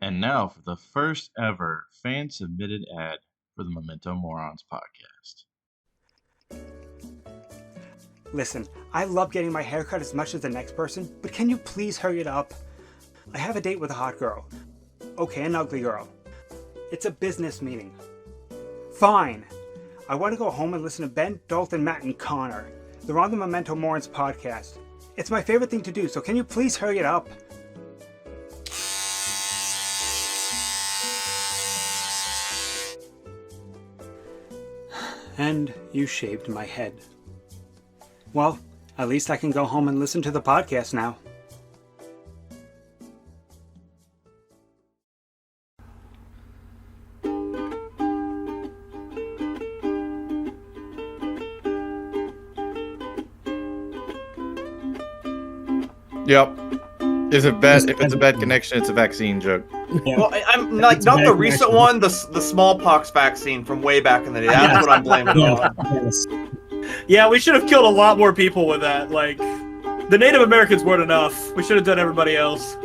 And now for the first ever fan submitted ad for the Memento Morons podcast. Listen, I love getting my hair cut as much as the next person, but can you please hurry it up? I have a date with a hot girl. Okay, an ugly girl. It's a business meeting. Fine. I want to go home and listen to Ben, Dalton, Matt, and Connor. They're on the Memento Morons podcast. It's my favorite thing to do, so can you please hurry it up? And you shaved my head. Well, at least I can go home and listen to the podcast now. Yep. If it's a bad connection, it's a vaccine joke. Yeah. Well, I'm like not the recent one, the smallpox vaccine from way back in the day. That's what I'm blaming on. Yes. Yeah, we should have killed a lot more people with that. Like, the Native Americans weren't enough. We should have done everybody else.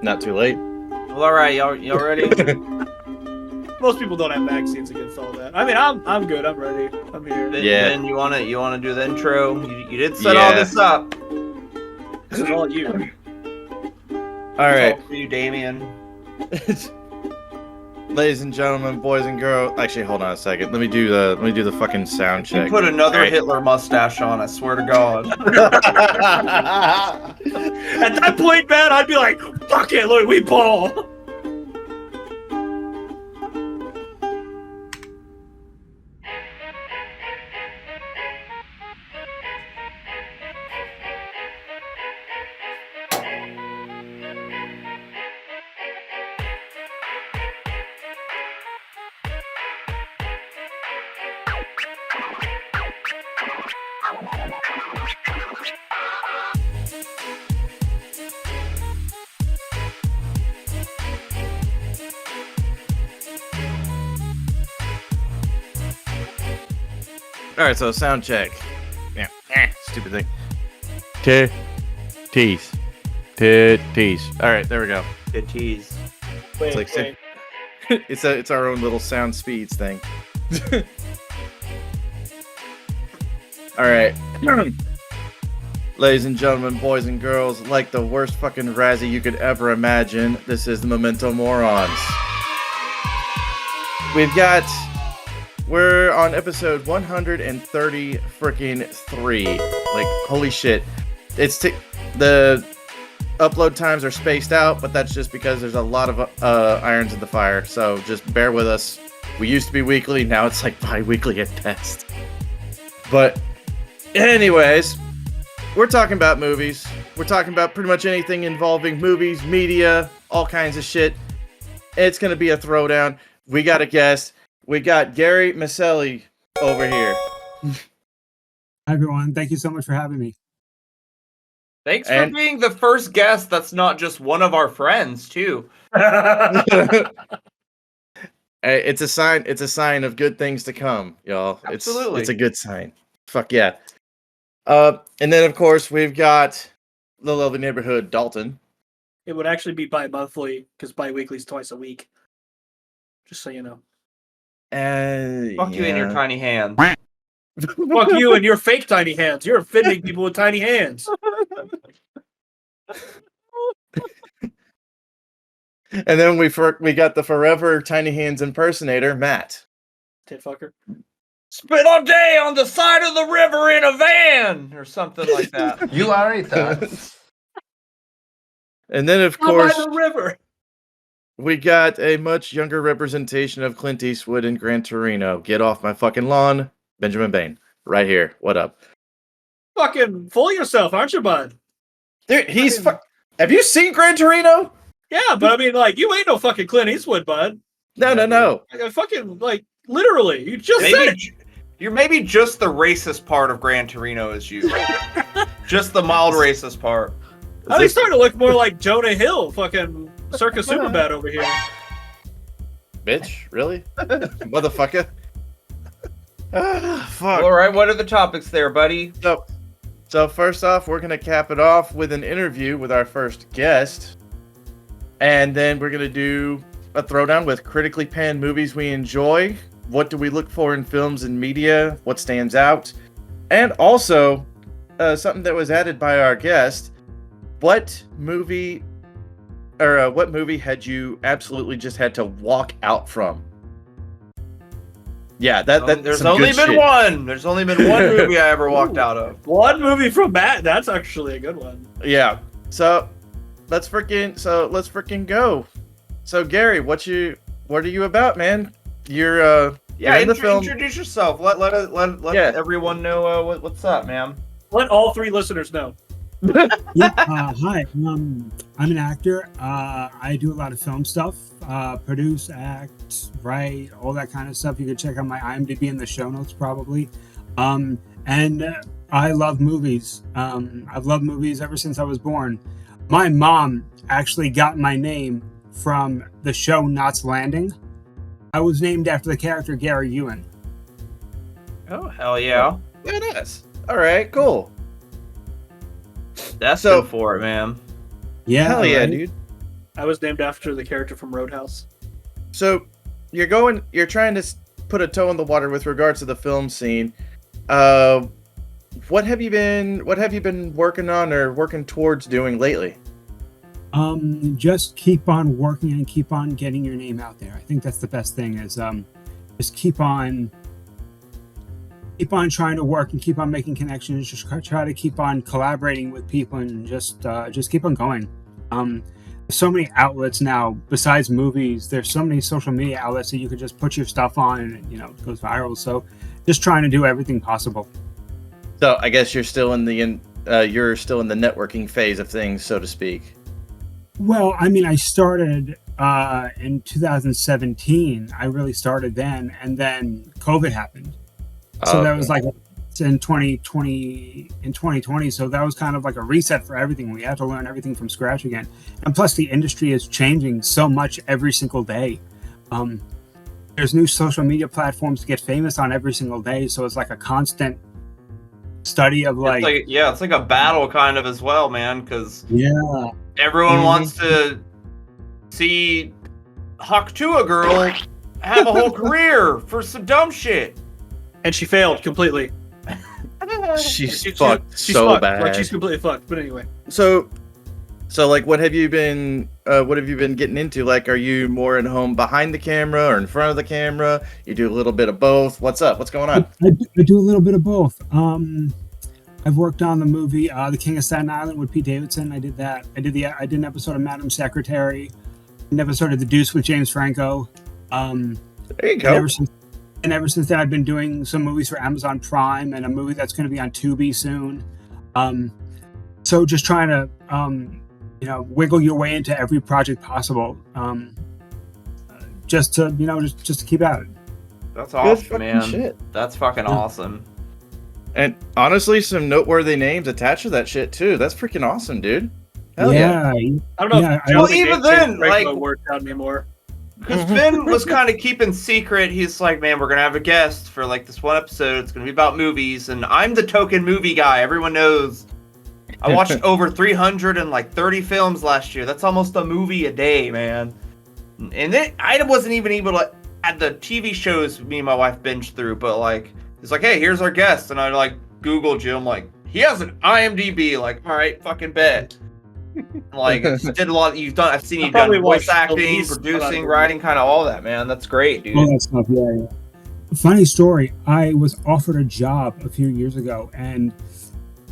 Not too late. Well, all right, y'all ready? Most people don't have vaccines against all that. I mean, I'm good. I'm ready. I'm here. Ben, you wanna do the intro? You did set all this up. This is all you. All right, all for you, Damien. Ladies and gentlemen, boys and girls. Actually, hold on a second. Let me do the fucking sound check. You put another Hitler mustache on. I swear to God. At that point, man, I'd be like, "Fuck it, look, we ball." All right, so sound check. Yeah, stupid thing. Tease. All right, there we go. Good tease. Wait, It's like it's our own little sound speeds thing. All right. Ladies and gentlemen, boys and girls, like the worst fucking Razzie you could ever imagine, this is the Memento Morons. We're on episode 130 freaking 3. Like, holy shit. The upload times are spaced out, but that's just because there's a lot of irons in the fire, so just bear with us. We used to be weekly, now it's like bi-weekly at best. But anyways, we're talking about movies. We're talking about pretty much anything involving movies, media, all kinds of shit. It's gonna be a throwdown. We got a guest. We got Gary Miceli over here. Hi, everyone. Thank you so much for having me. Thanks for being the first guest that's not just one of our friends, too. It's a sign. It's a sign of good things to come, y'all. Absolutely. It's a good sign. Fuck yeah. And then of course we've got the lovely neighborhood Dalton. It would actually be bi-monthly because bi-weekly is twice a week. Just so you know. Fuck you in your tiny hands. Fuck you and your fake tiny hands. You're offending people with tiny hands. And then we got the forever tiny hands impersonator, Matt. Tit fucker. Spent all day on the side of the river in a van or something like that. You are right that. And then of course by the river. we got a much younger representation of Clint Eastwood in Gran Torino. Get off my fucking lawn, Benjamin Bain. Right here. What up? Fucking fool yourself, aren't you, bud? Dude, have you seen Gran Torino? Yeah, but I mean, like, you ain't no fucking Clint Eastwood, bud. No. Like, I fucking, like, literally, you just said it. You're maybe just the racist part of Gran Torino is you. Just the mild racist part. Now he's starting to look more like Jonah Hill, fucking Circus Superbad over here. Bitch, really? Motherfucker. Fuck. All right, what are the topics there, buddy? So first off, we're going to cap it off with an interview with our first guest. And then we're going to do a throwdown with critically panned movies we enjoy. What do we look for in films and media? What stands out? And also, something that was added by our guest, what movie had you absolutely just had to walk out from? Yeah, There's only been one. There's only been one movie I ever walked out of. One movie from Matt. That's actually a good one. Yeah. So let's freaking go. So Gary, what are you about, man? You're in the film. Introduce yourself. Let everyone know what's up, man. Let all 3 listeners know. Hi. I'm an actor. I do a lot of film stuff. Produce, act, write, all that kind of stuff. You can check out my IMDb in the show notes, probably. And I love movies. I've loved movies ever since I was born. My mom actually got my name from the show Knots Landing. I was named after the character Gary Ewan. Oh, hell yeah. Yeah, nice. All right, cool. That's so for it, man. Yeah, hell yeah, right? dude. I was named after the character from Roadhouse. So you're trying to put a toe in the water with regards to the film scene. What have you been working on or working towards doing lately? Just keep on working and keep on getting your name out there. I think that's the best thing is just keep on trying to work and keep on making connections. Just try to keep on collaborating with people and just keep on going. There's so many outlets now besides movies. There's so many social media outlets that you could just put your stuff on and it goes viral. So just trying to do everything possible. So I guess you're still in the networking phase of things, so to speak. Well, I mean, I started in 2017. I really started then, and then COVID happened. So that was like in 2020. So that was kind of like a reset for everything. We had to learn everything from scratch again. And plus, the industry is changing so much every single day. There's new social media platforms to get famous on every single day. So it's like a constant study of it's like a battle kind of as well, man. Because everyone Mm-hmm. wants to see Haktua girl have a whole career for some dumb shit. And she failed completely. She's She's fucked so fucked. bad. Like, she's completely fucked. But anyway. So like, what have you been getting into? Like, are you more at home behind the camera or in front of the camera? You do a little bit of both. What's up? What's going on? I do a little bit of both. I've worked on the movie The King of Staten Island with Pete Davidson. I did that. I did an episode of Madam Secretary, an episode of The Deuce with James Franco. There you go. And ever since then, I've been doing some movies for Amazon Prime and a movie that's going to be on Tubi soon. So just trying to, wiggle your way into every project possible, just to keep at it. That's awesome, man. Shit. That's fucking awesome. And honestly, some noteworthy names attached to that shit too. That's freaking awesome, dude. Hell yeah. I don't know. Yeah, if well, even then, like, worked out anymore. Because Finn was kind of keeping secret. He's like, man, we're going to have a guest for like this one episode. It's going to be about movies. And I'm the token movie guy. Everyone knows. I watched over 330 films last year. That's almost a movie a day, man. And then I wasn't even able to, at the TV shows me and my wife binged through, but like, it's like, hey, here's our guest. And I like Googled you. I'm like, he has an IMDb. Like, all right, fucking bet. Like, did a lot. I've seen you done voice acting, producing, writing, kind of all that, man. That's great, dude. All that stuff, yeah. Funny story. I was offered a job a few years ago, and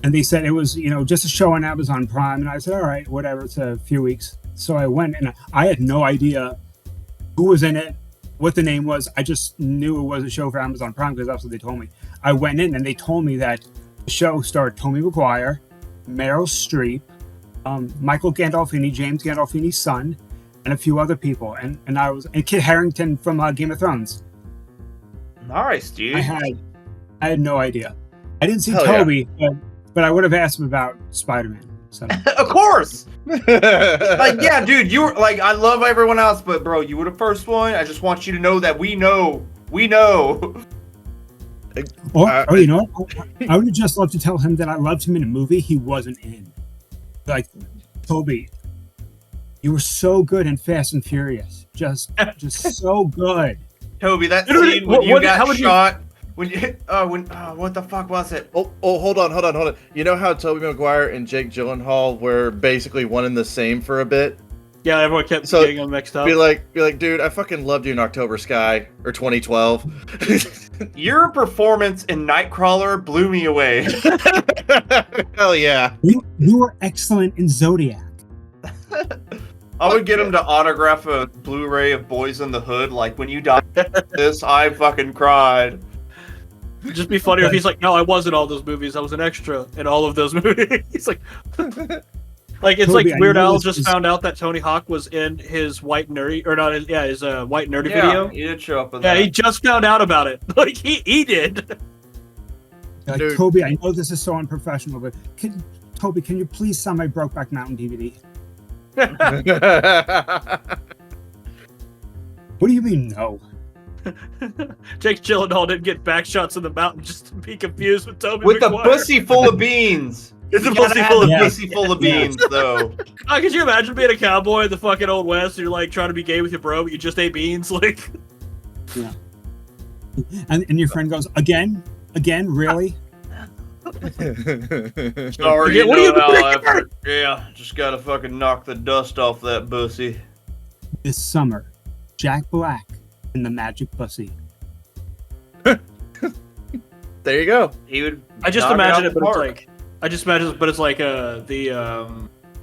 they said it was, just a show on Amazon Prime, and I said, all right, whatever. It's a few weeks. So I went, and I had no idea who was in it, what the name was. I just knew it was a show for Amazon Prime because that's what they told me. I went in, and they told me that the show starred Tommy McGuire, Meryl Streep, Michael Gandolfini, James Gandolfini's son, and a few other people, and Kit Harington from Game of Thrones. Nice, dude. I had no idea. I didn't see Hell Toby, but I would have asked him about Spider-Man. So. Of course. Like, yeah, dude, you were like, I love everyone else, but bro, you were the first one. I just want you to know that we know. Or you know, I would have just loved to tell him that I loved him in a movie he wasn't in. Like, Toby, You were so good in Fast and Furious. Just so good. Toby, that Dude, scene when you how got would you- shot. When you what the fuck was it? Oh, hold on. You know how Tobey Maguire and Jake Gyllenhaal were basically one and the same for a bit? Yeah, everyone kept So, getting them mixed up. Be like, dude, I fucking loved you in October Sky or 2012. Your performance in Nightcrawler blew me away. Hell yeah. You were excellent in Zodiac. I would get him to autograph a Blu-ray of Boys in the Hood. Like, when you died this, I fucking cried. It'd just be funnier if he's like, no, I was in all those movies. I was an extra in all of those movies. He's like, it's Toby, like I Weird know Al this just is- found out that Tony Hawk was in his white nerdy, or not? His white nerdy Yeah, video. he did show up in Yeah, that. he just found out about it. Like he did. Like, Dude. Toby, I know this is so unprofessional, but Toby, can you please sign my Brokeback Mountain DVD? What do you mean, no? Jake Gyllenhaal didn't get back shots in the mountain just to be confused with Toby With a Maguire. pussy full of beans. It's a You gotta pussy have full of the Yeah. pussy full of beans, though. Oh, could you imagine being a cowboy in the fucking Old West and you're like trying to be gay with your bro, but you just ate beans? Like, And your friend goes, again, really? Sorry, Yeah, what do you effort. Yeah, just gotta fucking knock the dust off that pussy. This summer, Jack Black and the Magic Pussy. There you go. He would. I just knock imagine out it, the but it's park. like,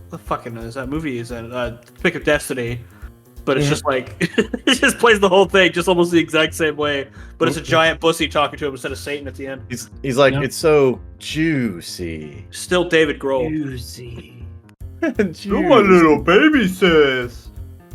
the fucking is that movie is in Pick of Destiny, but it's just like it just plays the whole thing just almost the exact same way, but it's a giant pussy talking to him instead of Satan at the end. He's like, Yeah. it's so juicy. Still David Grohl. Juicy. Juicy. Oh, my little baby sis.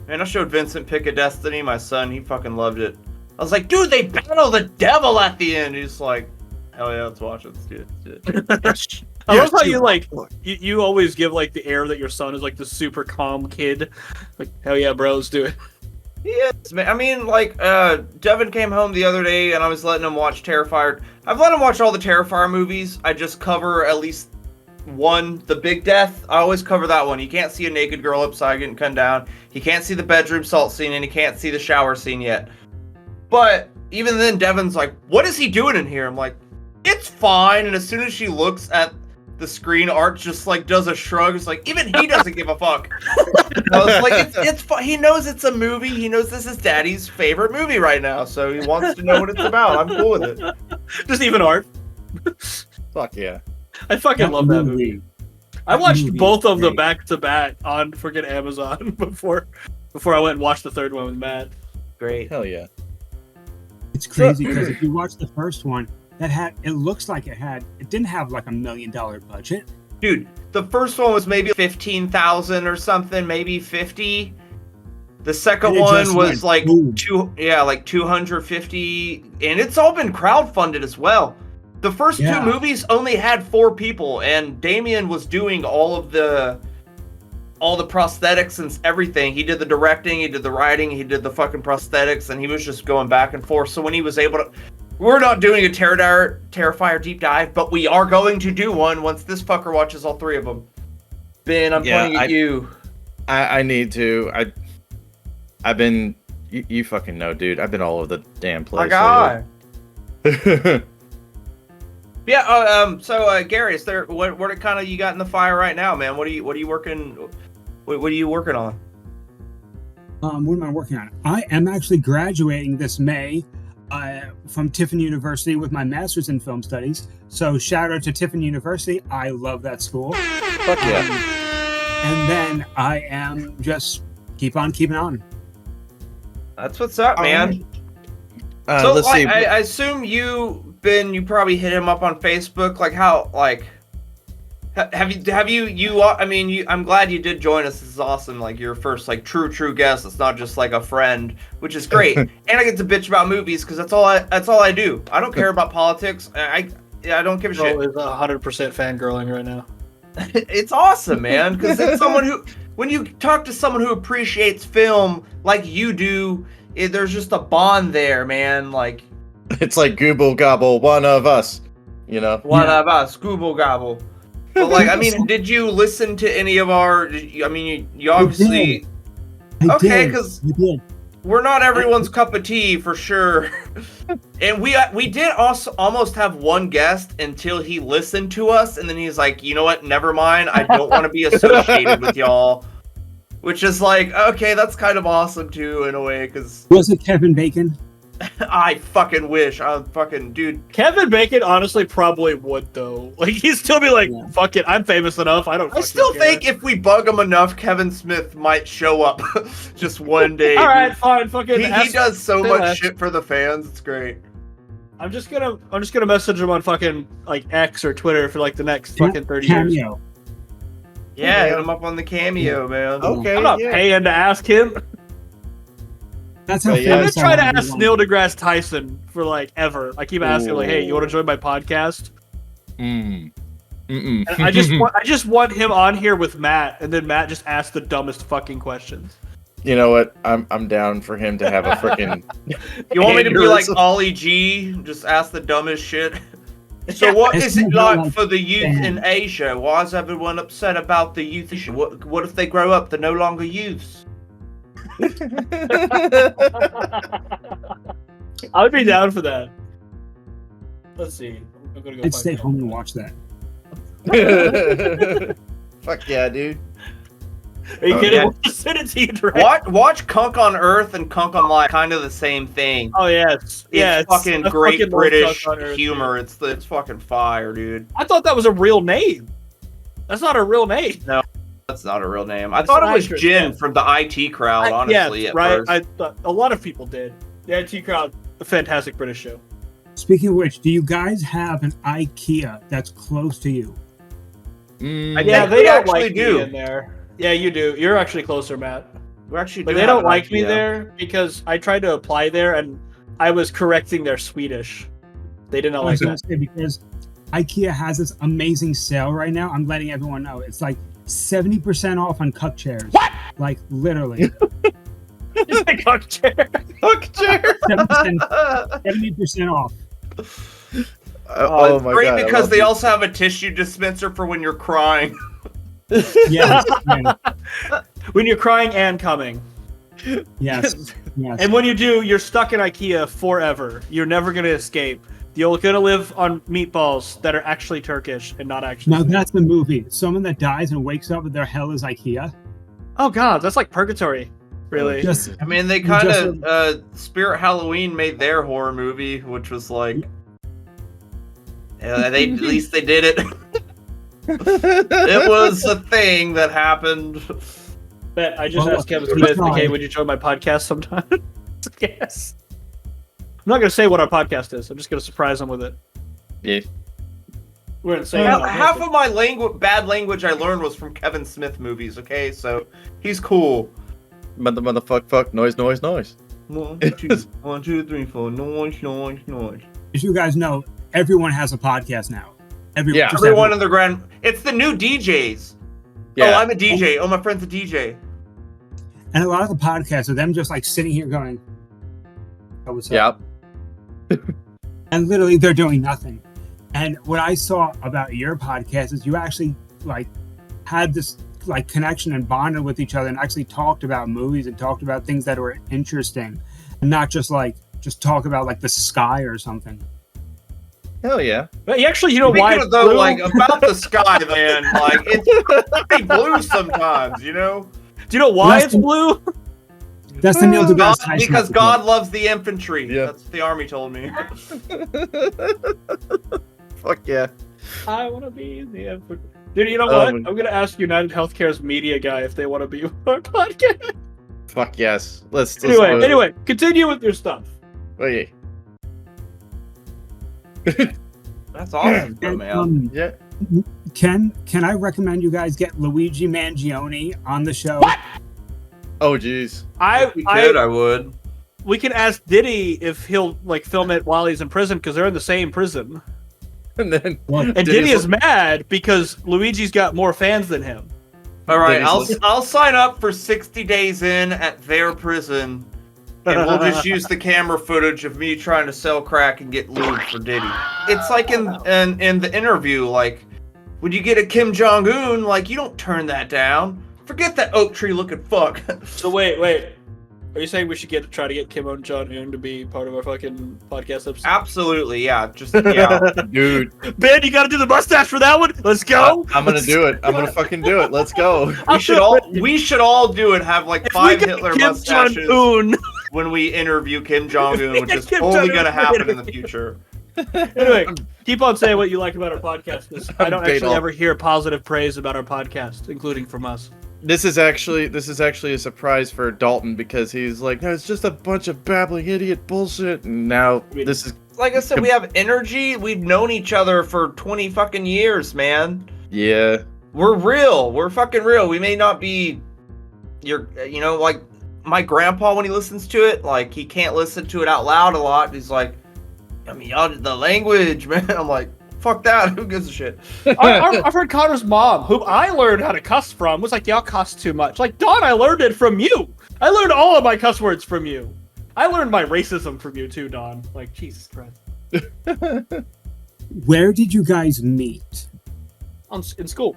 Man, I showed Vincent Pick of Destiny, my son. He fucking loved it. I was like, dude, they battle the devil at the end. He's like, hell yeah, let's watch it. Let's do it. I love how dude. you like you always give like the air that your son is like the super calm kid. Like, hell yeah, bro, let's do it. Yes, man. I mean, like, Devin came home the other day and I was letting him watch Terrifier. I've let him watch all the Terrifier movies. I just cover at least one, the Big Death. I always cover that one. You can't see a naked girl upside getting cut down. He can't see the bedroom salt scene and he can't see the shower scene yet. But even then, Devin's like, what is he doing in here? I'm like, it's fine. And as soon as she looks at the screen, Art just like does a shrug. It's like, even he doesn't give a fuck. I was like, it's fun. He knows it's a movie. He knows this is Daddy's favorite movie right now. So he wants to know what it's about. I'm cool with it. Just even art. Fuck yeah. I fucking love that movie. I That watched movie both is of them great. back to back on freaking Amazon before I went and watched the third one with Matt. Great. Hell yeah. It's crazy because if you watch the first one, it looks like it didn't have like $1 million budget. Dude, the first one was maybe 15,000 or something, maybe 50. The second And it one just was went like boom. 250, and it's all been crowdfunded as well. The first Yeah. two movies only had 4 people, and Damien was doing all the prosthetics and everything. He did the directing, he did the writing, he did the fucking prosthetics, and he was just going back and forth. So when he was able to, we're not doing a Terrifier deep dive, but we are going to do one once this fucker watches all 3 of them. Ben, I'm Yeah, pointing at you. I need to. I've been. You fucking know, dude. I've been all over the damn My place. God. lately. Yeah. So Gary, is there what kind of you got in the fire right now, man? What are you working? What are you working on? What am I working on? I am actually graduating this May from Tiffin University with my master's in film studies. So shout out to Tiffin University. I love that school. Fuck yeah. And then I am just keep on keeping on. That's what's up, man. Let's like, see. I assume you probably hit him up on Facebook. Like how have you I mean, I'm glad you did join us. This is awesome. Like your first like true guest. It's not just like a friend, which is great. And I get to bitch about movies because that's all I do. I don't care about politics. I don't give a shit. Bro is 100% fangirling right now. It's awesome, man, because it's someone who, when you talk to someone who appreciates film like you do, there's just a bond there, man. Like It's like Google Gobble, one of us. You know? one of us, Google Gobble. But like, I mean, did you listen to any of our? You obviously Okay, did. because I did. we're not everyone's cup of tea for sure. And we did also almost have one guest until he listened to us, and then he's like, you know what? Never mind. I don't want to be associated with y'all. Which is like, okay, that's kind of awesome too, in a way, because Was it Kevin Bacon? I fucking wish. I fucking dude. Kevin Bacon honestly probably would though. Like he'd still be like, Yeah. "Fuck it, I'm famous enough. I don't." I fucking still care." think if we bug him enough, Kevin Smith might show up just one day. All right, dude. fine, fucking. He does so say much less. shit for the fans. It's great. I'm just gonna message him on fucking like X or Twitter for like the next fucking 30 years. Cameo. Yeah, hit him up on the cameo, man. Okay, I'm not yeah. paying to ask him. That's how But yeah. I've been famous I trying to wanna be ask one. Neil deGrasse Tyson for like ever. I keep asking like, "Hey, you want to join my podcast?" Mm. And I just want him on here with Matt, and then Matt just asks the dumbest fucking questions. You know what? I'm down for him to have a freaking. You want me to be like aneurysm. Ollie G? Just ask the dumbest shit. So Yeah. what It's is it not like like for the youth in fans. Asia? Why is everyone upset about the youth? What if they grow up? They're no longer youths. I would be down for that. Let's see. I'm gonna go. I'd find stay it. home and watch that. Fuck yeah, dude. Are you Oh, kidding? yeah. We'll send it to you direct. Watch Kunk on Earth and Kunk on Life. Kind of the same thing. Oh yes, yeah. It's fucking I great fucking love British Duck on Earth, humor. It's fucking fire, dude. I thought that was a real name. That's not a real name. That's not a real name. I It's thought an it was actress, Jin yeah. from the IT crowd. Honestly, yeah, at right. first. I thought a lot of people did. The IT Crowd, a fantastic British show. Speaking of which, do you guys have an IKEA that's close to you? Mm. Yeah, think they we don't actually like do. me in there. Yeah, you do. You're actually closer, Matt. We actually But do they have don't an like me idea. there because I tried to apply there and I was correcting their Swedish. They did not I like was gonna that. say, because IKEA has this amazing sale right now. I'm letting everyone know. It's like 70% off on cup chairs. What? Like literally. It's a cock chair. Fuck chair. 70% off. Oh It's my great god! I because love they you. also have a tissue dispenser for when you're crying. Yes. yeah, When you're crying and coming. yes. Yes. And when you do, you're stuck in IKEA forever. You're never going to escape. You're going to live on meatballs that are actually Turkish and not actually. Now that's the movie. Someone that dies and wakes up and their hell is IKEA. Oh, God. That's like purgatory. Really. Just I mean, they You kind just- of Spirit Halloween made their horror movie, which was like, at least they did it. It was a thing that happened. Bet I just Well, asked Kevin it's Smith, fine. okay, would you join my podcast sometime? Yes. I'm not going to say what our podcast is. I'm just going to surprise him with it. Yeah. We're insane. Half of my bad language I learned was from Kevin Smith movies. Okay, so he's cool. Fuck, noise. 1, 2, 1, 2, 3, 4. Noise. as you guys know, everyone has a podcast now. Yeah. Everyone in the grand. It's the new DJs. Yeah. Oh, I'm a DJ. Oh, my friend's a DJ. And a lot of the podcasts are them just like sitting here going, "Oh, what's up?" Yeah. And literally they're doing nothing. And what I saw about your podcast is you actually like had this like connection and bonded with each other and actually talked about movies and talked about things that were interesting and not just talk about like the sky or something. Hell yeah. But actually, you know why? Speaking of though, like about the sky, man, like it's pretty blue sometimes, you know. Do you know why Less it's than- blue? That's the Neil deGrasse God, Tyson because episode. God loves the infantry. Yeah. That's what the army told me. Fuck yeah. I want to be the Dude, you know Oh, what? my- I'm gonna ask United Healthcare's media guy if they want to be on our podcast. Fuck yes. Let's do it. Anyway, continue with your stuff. Oh, yeah. That's awesome, though, And, man. Yeah. can I recommend you guys get Luigi Mangione on the show? Oh jeez. If we could, I would. We can ask Diddy if he'll like film it while he's in prison because they're in the same prison. And then Well, And Diddy's Diddy is mad because Luigi's got more fans than him. All right, Denny's I'll sign up for 60 days in at their prison, and we'll just use the camera footage of me trying to sell crack and get lube for Diddy. It's like in the interview, like, would you get a Kim Jong Un? Like, you don't turn that down. Forget that oak tree looking fuck. So wait. Are you saying we should try to get Kim and Jong-un to be part of our fucking podcast episode? Absolutely, yeah. Just yeah. Dude, Ben, you gotta do the mustache for that one. Let's go. I'm gonna do it. I'm gonna fucking do it. Let's go. We should all do it. Have like If 5 we get Hitler Kim mustaches Jong-un. when we interview Kim Jong Un, which is Kim only Jong-un gonna for happen in the interview. future. Anyway, keep on saying what you like about our podcast. 'Cause I don't Bait actually all. ever hear positive praise about our podcast, including from us. This is actually a surprise for Dalton because he's like, no, it's just a bunch of babbling idiot bullshit. And now this is Like I said, we have energy. We've known each other for 20 fucking years, man. yeah. We're real. We're fucking real. We may not be like my grandpa when he listens to it, like he can't listen to it out loud a lot. He's like, I mean, y'all the language, man. I'm like, fuck that. Who gives a shit? I've heard Connor's mom, whom I learned how to cuss from, was like, y'all cuss too much. Like, Don, I learned it from you. I learned all of my cuss words from you. I learned my racism from you too, Don. Like, Jesus Christ. Where did you guys meet? In school.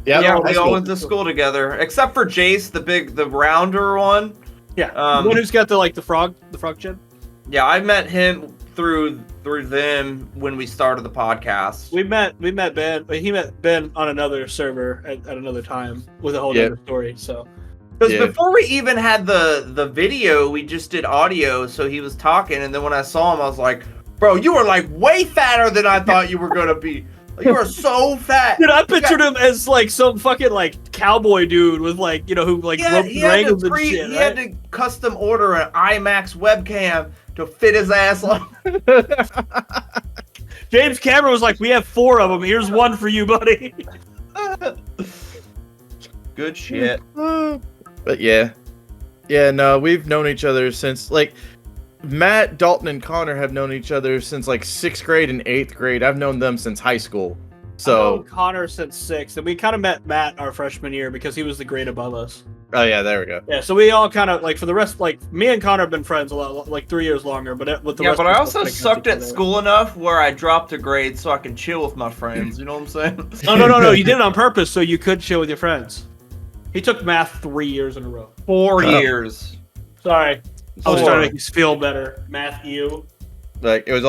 Yeah, high we all school. went to school together, except for Jace, the rounder one. Yeah. The one who's got the frog gem. Yeah, I met him through them when we started the podcast. We met Ben. He met Ben on another server at another time with a whole Yeah. other story. So Because Yeah. before we even had the video, we just did audio. So he was talking, and then when I saw him, I was like, "Bro, you are like way fatter than I thought you were gonna be. Like, you are so fat." dude, I pictured him as like some fucking like cowboy dude with like who like roped dragons and shit. He had Right? to custom order an IMAX webcam to fit his ass on. James Cameron was like, "We have 4 of them. Here's one for you, buddy." Good shit. But yeah. Yeah, no, we've known each other since, like, Matt, Dalton, and Connor have known each other since, like, 6th grade and 8th grade. I've known them since high school. I've So, known Connor since 6th, and we kind of met Matt our freshman year because he was the grade above us. oh yeah, there we go. Yeah, so we all kind of like for the rest, like me and Connor have been friends a lot, like 3 years longer. But with the Yeah, rest but of I us, also like, sucked each at other. school enough where I dropped a grade so I can chill with my friends. You know what I'm saying? No. You did it on purpose so you could chill with your friends. He took math 3 years in a row. 4 Oh. years. Sorry, I was Four. trying to make you feel better. Math, you. Like, it was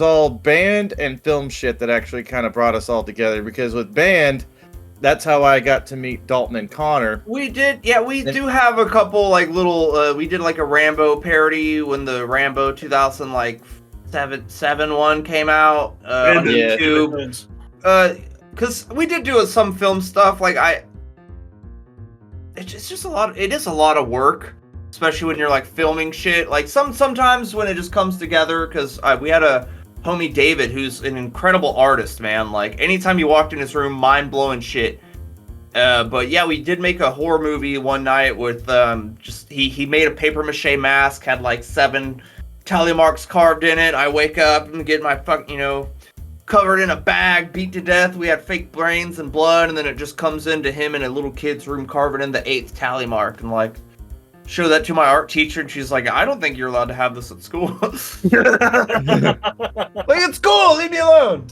all band and film shit that actually kind of brought us all together, because with band, that's how I got to meet Dalton and Connor. We did, yeah. We do have a couple like little. We did like a Rambo parody when the Rambo 2000 like seven one came out on Yeah. YouTube. Because we did do some film stuff. Like it's just a lot. It is a lot of work, especially when you're like filming shit. Like sometimes when it just comes together. Because we had a homie David who's an incredible artist, man. Like anytime you walked in his room, mind blowing shit. But yeah, we did make a horror movie one night with just he made a paper mache mask, had like 7 tally marks carved in it. I wake up and get my covered in a bag, beat to death. We had fake brains and blood, and then it just comes into him in a little kid's room carving in the 8th tally mark, and like show that to my art teacher, and she's like, "I don't think you're allowed to have this at school." Like, it's cool, leave me alone.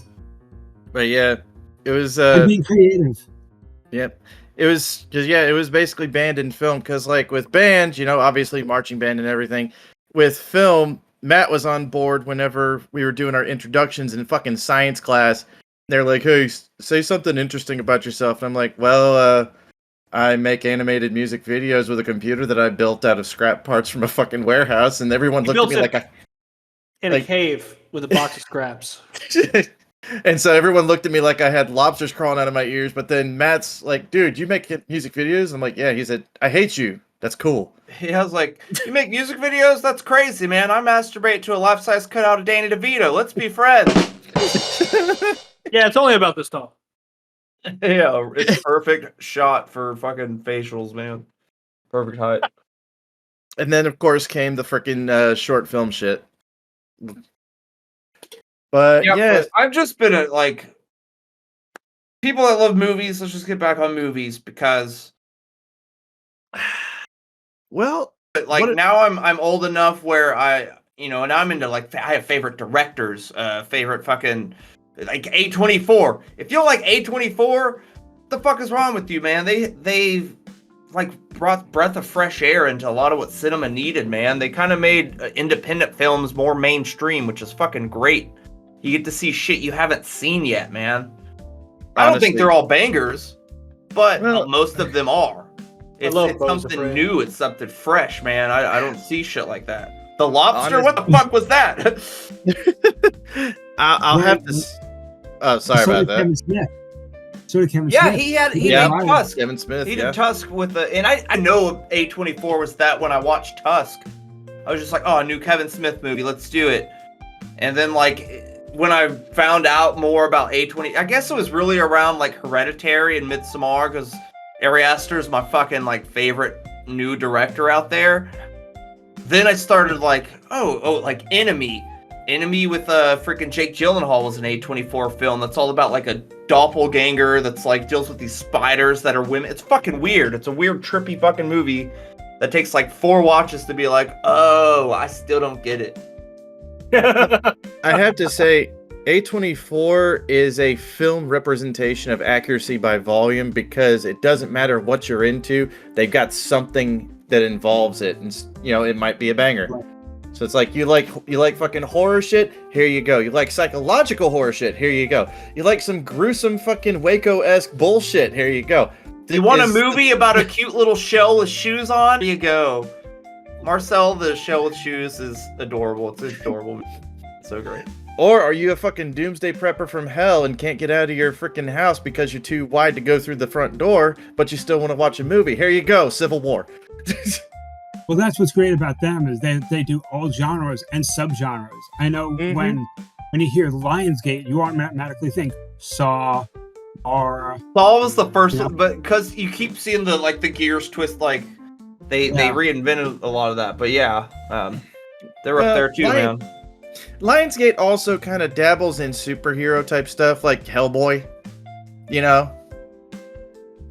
But yeah, it was I'm being creative. Yep. It was it was basically band and film, because like with band, obviously marching band and everything. With film, Matt was on board whenever we were doing our introductions in fucking science class. They're like, "Hey, say something interesting about yourself." And I'm like, "Well, I make animated music videos with a computer that I built out of scrap parts from a fucking warehouse." And everyone looked at me like in a cave with a box of scraps. And so everyone looked at me like I had lobsters crawling out of my ears. But then Matt's like, "Dude, you make music videos?" I'm like, "Yeah." He said, "I hate you. That's cool." He was like, "You make music videos? That's crazy, man. I masturbate to a life-size cutout of Danny DeVito. Let's be friends." Yeah, it's only about this tall. Yeah, it's perfect shot for fucking facials, man. Perfect height. And then, of course, came the freaking short film shit. But yeah, but I've just been like people that love movies. Let's just get back on movies because, well, like now I'm old enough where now I'm into like I have favorite directors, favorite fucking like A24. If you don't like A24, what the fuck is wrong with you, man? They've like brought breath of fresh air into a lot of what cinema needed, man. They kind of made independent films more mainstream, which is fucking great. You get to see shit you haven't seen yet, man. I don't think Honestly. they're all bangers, but Well- most of them are. It's love Bones of something Prey. new. It's something fresh, man. I don't see shit like that. The Lobster? Honest- What the fuck was that? I'll have to. Oh, sorry So about did that. Kevin Smith. So did Kevin Yeah, Smith. he did Yeah. Tusk. Kevin Smith. He Yeah. did Tusk with the, and I know A24 was that when I watched Tusk. I was just like, oh, a new Kevin Smith movie, let's do it. And then like when I found out more about A20, I guess it was really around like Hereditary and Midsommar, because Ari Aster is my fucking like favorite new director out there. Then I started like, oh, like Enemy with freaking Jake Gyllenhaal was an A24 film that's all about like a doppelganger that's like deals with these spiders that are women. It's fucking weird. It's a weird, trippy fucking movie that takes like 4 watches to be like, oh, I still don't get it. I have to say, A24 is a film representation of accuracy by volume because it doesn't matter what you're into. They've got something that involves it, and it might be a banger. Right. So it's like you like fucking horror shit. Here you go. You like psychological horror shit. Here you go. You like some gruesome fucking Waco-esque bullshit. Here you go. You want a Is- movie about a cute little shell with shoes on? Here you go. Marcel, the shell with shoes, is adorable. It's adorable. So great. Or are you a fucking doomsday prepper from hell and can't get out of your freaking house because you're too wide to go through the front door, but you still want to watch a movie? Here you go, Civil War. Well, that's what's great about them is they do all genres and subgenres. I know Mhm. when you hear Lionsgate, you automatically think Saw, or Saw was the first Yeah. one, but because you keep seeing the gears twist, like they Yeah. reinvented a lot of that. But yeah, they're up there too, Lion- man. Lionsgate also kind of dabbles in superhero type stuff like Hellboy.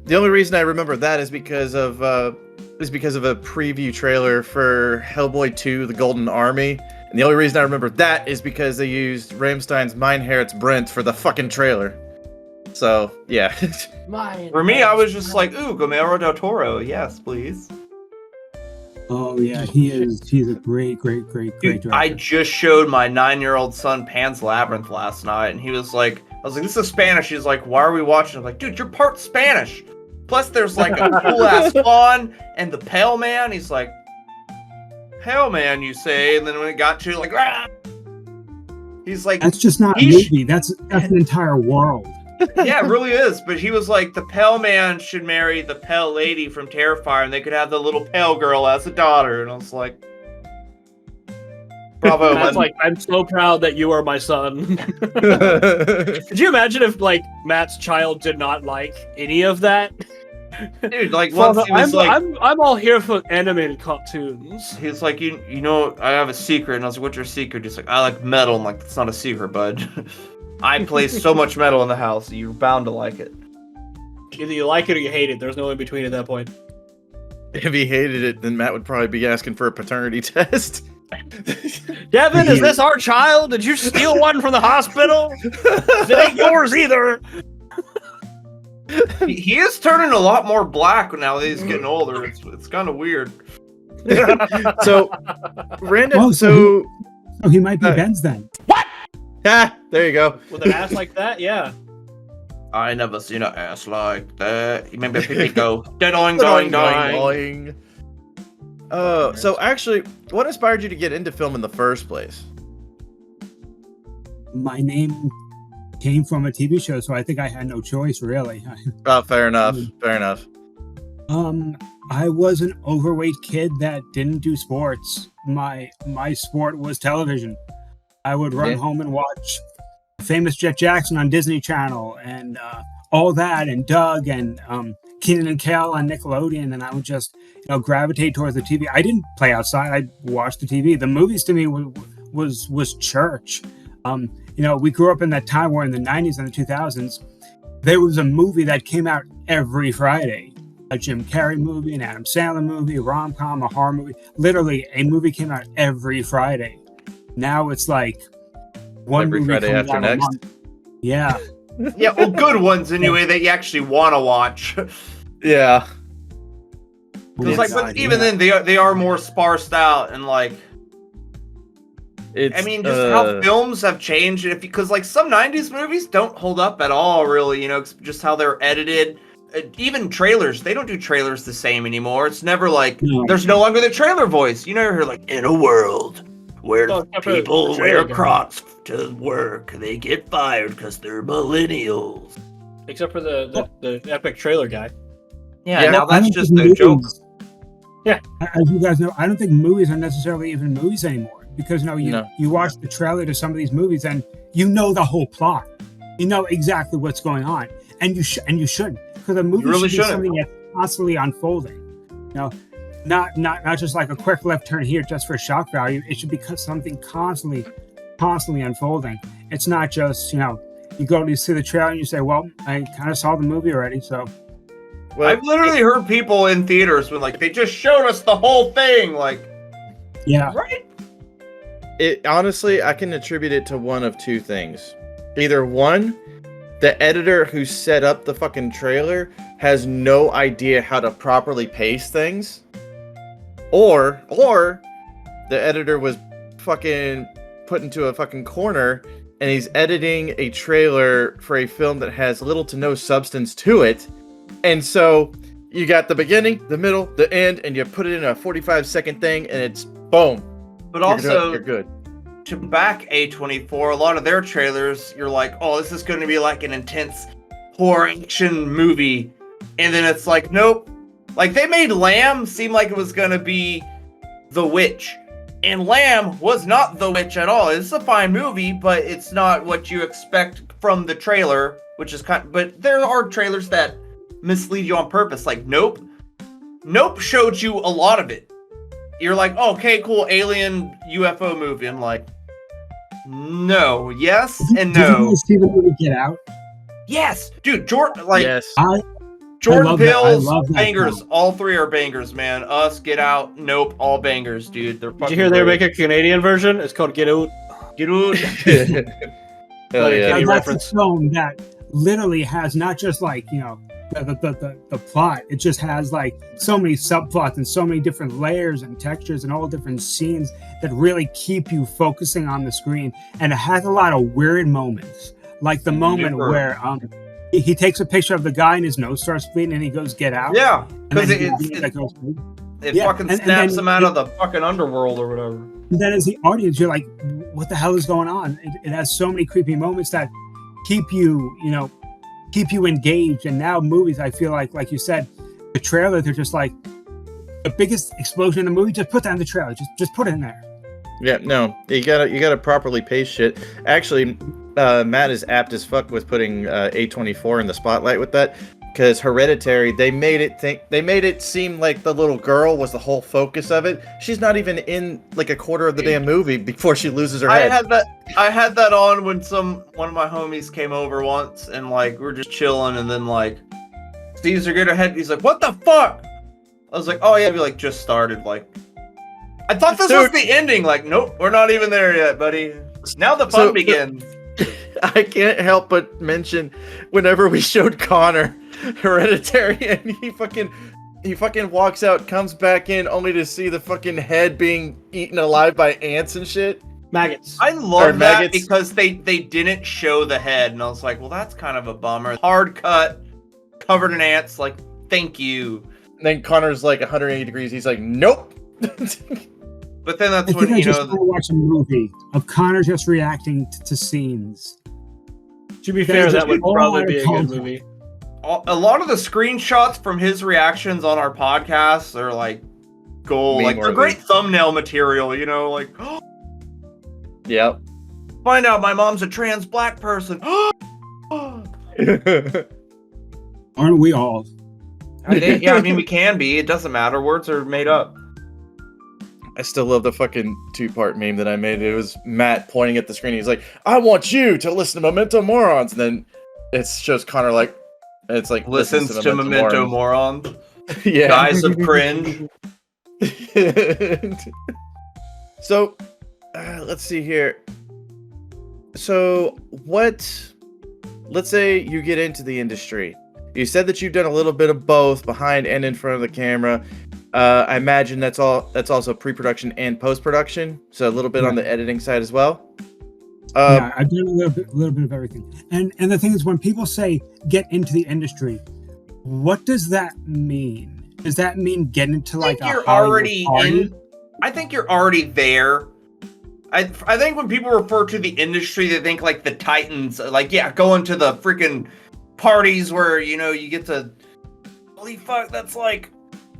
The only reason I remember that is because of a preview trailer for Hellboy 2: The Golden Army. And the only reason I remember that is because they used Rammstein's Mein Herz Brent for the fucking trailer. So, yeah. For me, I was just like, ooh, Guillermo del Toro, yes, please. oh yeah, he's a great Dude, director. I just showed my 9-year-old son Pan's Labyrinth last night, and he was like, I was like, this is Spanish. He's like, why are we watching? I was like, dude, you're part Spanish. Plus, there's like a cool ass fawn and the Pale Man. He's like, Pale Man, you say? And then when it got to like, ah! He's like, That's just not a He sh- movie. That's an entire world. yeah, it really is. But he was like, the Pale Man should marry the Pale Lady from Terrifier, and they could have the little Pale Girl as a daughter. And I was like, bravo, Matt's man. like, I'm so proud that you are my son. Could you imagine if like Matt's child did not like any of that? Dude, like once Father, he was like, I'm all here for animated cartoons. he's like, you know, I have a secret, and I was like, what's your secret? He's like, I like metal. I'm like, that's not a secret, bud. I play so much metal in the house, you're bound to like it. Either you like it or you hate it. There's no in between at that point. If he hated it, then Matt would probably be asking for a paternity test. Devin, is this our child? Did you steal one from the hospital? It ain't yours either. He is turning a lot more black now that he's getting older. It's kind of weird. So, random. Oh, so, So he might be Ben's then. there you go. With an ass like that, yeah. I never seen an ass like that. You remember people go, doing, doing, doing. So actually, what inspired you to get into film in the first place? My name came from a TV show, so I think I had no choice really. Oh, fair enough. Fair enough. I was an overweight kid that didn't do sports. My sport was television. I would run Yeah. home and watch Famous Jet Jackson on Disney Channel and all that, and Doug and Keenan and Kel on Nickelodeon, and I would just gravitate towards the TV. I didn't play outside. I watched the TV. The movies to me was church. We grew up in that time where in the 90s and the 2000s, there was a movie that came out every Friday. A Jim Carrey movie, an Adam Sandler movie, a rom-com, a horror movie. Literally, a movie came out every Friday. Now it's like one Every movie Friday comes after out a next. month. Yeah. Yeah, well, good ones anyway that you actually want to watch. Yeah. Because It's- but even then they are more sparsed out and like. It's, I mean, just how films have changed. Because like some '90s movies don't hold up at all, really. Just how they're edited. Even trailers, they don't do trailers the same anymore. It's never like there's no longer the trailer voice. You never hear like in a world where people wear Crocs to work, they get fired because they're millennials. Except for the epic trailer guy. Yeah, now I that's don't just think a joke. movies- As you guys know, I don't think movies are necessarily even movies anymore because you watch the trailer to some of these movies and you know the whole plot, you know exactly what's going on, and you shouldn't, because a movie really should be shouldn't. something that's constantly unfolding. Not just like a quick left turn here just for shock value. It should be something constantly unfolding. It's not just you go to see the trailer and you say, well, I kind of saw the movie already, so. well, I've literally heard people in theaters when like they just showed us the whole thing, like Yeah. right. It honestly, I can attribute it to one of two things. Either one, the editor who set up the fucking trailer has no idea how to properly pace things, or the editor was fucking put into a fucking corner and he's editing a trailer for a film that has little to no substance to it, and so you got the beginning, the middle, the end, and you put it in a 45-second thing, and it's boom. But also, you're good. to back A24, a lot of their trailers, you're like, oh, this is going to be like an intense horror action movie. And then it's like, nope. Like, they made Lamb seem like it was going to be The Witch. And Lamb was not The Witch at all. It's a fine movie, but it's not what you expect from the trailer, which is but there are trailers that mislead you on purpose. Like, Nope. Nope showed you a lot of it. You're like, oh, okay, cool, alien UFO movie. I'm like, no, yes, and Did you no. guys see the movie Get Out? Yes, dude, Jordan, like, Yes. Jordan love that- I Peele's love that bangers. film. All three are bangers, man. Us, Get Out, Nope, all bangers, dude. They're Did fucking you hear they great. make a Canadian version? It's called Get Out. Get Out. Hell Like, yeah. Any That's reference? a film that literally has not just like the plot. It just has like so many subplots and so many different layers and textures and all different scenes that really keep you focusing on the screen. And it has a lot of weird moments, like the moment Super. where he takes a picture of the guy and his nose starts bleeding and he goes, "Get out." Yeah, And because then it goes, fucking and snaps then him out of the fucking underworld or whatever. and then as the audience, you're like, what the hell is going on? It has so many creepy moments that keep you engaged. And now movies, I feel like you said, the trailer, they're just like, the biggest explosion in the movie, just put that in the trailer. Just put it in there. Yeah, no, you gotta properly pace shit. Actually, Matt is apt as fuck with putting A24 in the spotlight with that, because Hereditary, they made it seem like the little girl was the whole focus of it. She's not even in like a quarter of the damn movie before she loses her head. I had that on when one of my homies came over once, and like we were just chilling, and then like sees her get her head. He's like, "What the fuck?" I was like, "Oh yeah," we like just started. Like, I thought this was the ending. Like, nope, we're not even there yet, buddy. Now the fun begins. I can't help but mention whenever we showed Connor Hereditary, and he fucking walks out, comes back in, only to see the fucking head being eaten alive by ants and shit. Maggots. I love that maggots. because they didn't show the head, and I was like, well, that's kind of a bummer. Hard cut, covered in ants. Like, thank you. And then Connor's like 180 degrees. He's like, nope. But then that's I think when I just want to watch a movie of Connor just reacting to scenes. To be That fair, is that just would all probably out be of a good context. movie. a lot of the screenshots from his reactions on our podcasts are like gold. Like, they're Meme-worthy. great thumbnail material, like, Yep. find out my mom's a trans black person. Aren't we all? Yeah, I mean, we can be. It doesn't matter. Words are made up. I still love the fucking 2-part meme that I made. It was Matt pointing at the screen. He's like, I want you to listen to Memento Morons. And then it shows Connor like, it's like, Listens to Memento Morons. Morons. Yeah. Guys of cringe. So, let's see here. So, let's say you get into the industry. You said that you've done a little bit of both, behind and in front of the camera. I imagine that's also pre-production and post-production, so a little bit on the editing side as well. Yeah, I've done a little bit of everything. And the thing is, when people say get into the industry, what does that mean? Does that mean get into like a Hollywood party? I think you're already there. I think when people refer to the industry, they think like the Titans, like going to the freaking parties where you get to. Holy fuck, that's like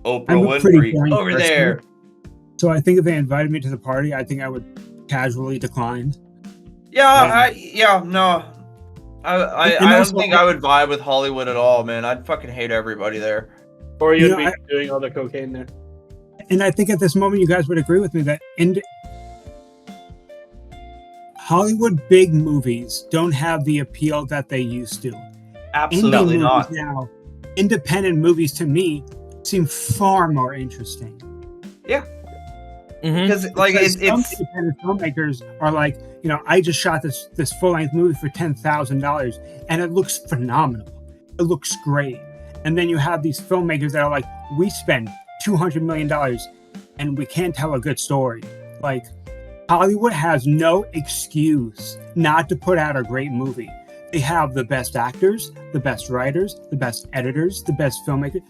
Oprah Winfrey over there. So I think if they invited me to the party, I think I would casually decline. I don't think I would vibe with Hollywood at all, man. I'd fucking hate everybody there. Or you'd be doing all the cocaine there. And I think at this moment, you guys would agree with me that Hollywood big movies don't have the appeal that they used to. Absolutely not. Now, independent movies to me seem far more interesting. Yeah. Because some independent filmmakers are like, I just shot this full-length movie for $10,000 and it looks phenomenal. It looks great. And then you have these filmmakers that are like, we spend $200 million and we can't tell a good story. Like, Hollywood has no excuse not to put out a great movie. They have the best actors, the best writers, the best editors, the best filmmakers.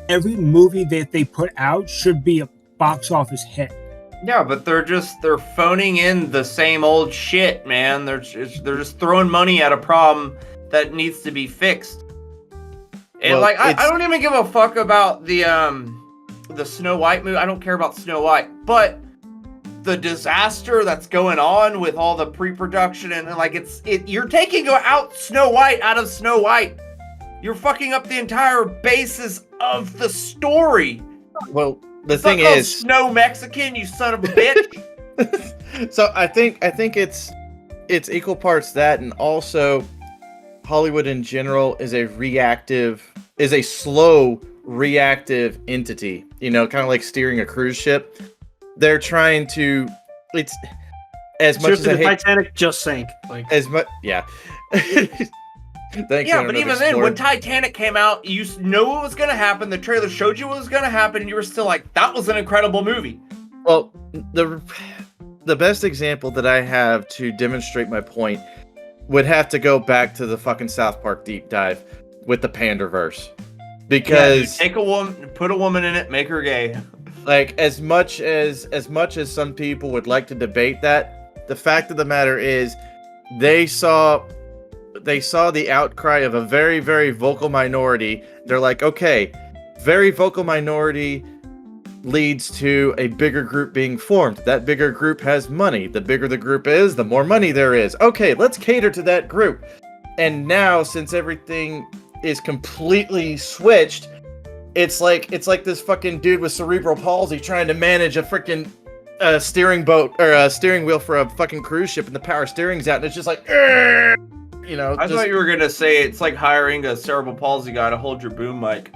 Every movie that they put out should be a box office hit. Yeah, but they're phoning in the same old shit, man. They're just throwing money at a problem that needs to be fixed. And I don't even give a fuck about the Snow White movie. I don't care about Snow White, but the disaster that's going on with all the pre-production and you're taking out Snow White out of Snow White. You're fucking up the entire basis of the story. Well, the thing is, Snow Mexican, you son of a bitch. So I think it's equal parts that, and also Hollywood in general is a slow reactive entity. Kind of like steering a cruise ship. They're trying to. It's as much as the Titanic just sank. As much, yeah. Thanks, but even then, when Titanic came out, you know what was going to happen. The trailer showed you what was going to happen, and you were still like, "That was an incredible movie." Well, the best example that I have to demonstrate my point would have to go back to the fucking South Park deep dive with the Panderverse, because take a woman, put a woman in it, make her gay. Like as much as some people would like to debate that, the fact of the matter is, they saw the outcry of a very, very vocal minority. They're like, okay, very vocal minority leads to a bigger group being formed. That bigger group has money. The bigger the group is, the more money there is. Okay, let's cater to that group. And now, since everything is completely switched, it's like this fucking dude with cerebral palsy trying to manage a freaking steering boat or a steering wheel for a fucking cruise ship, and the power steering's out, and it's just like, I thought you were gonna say it's like hiring a cerebral palsy guy to hold your boom mic.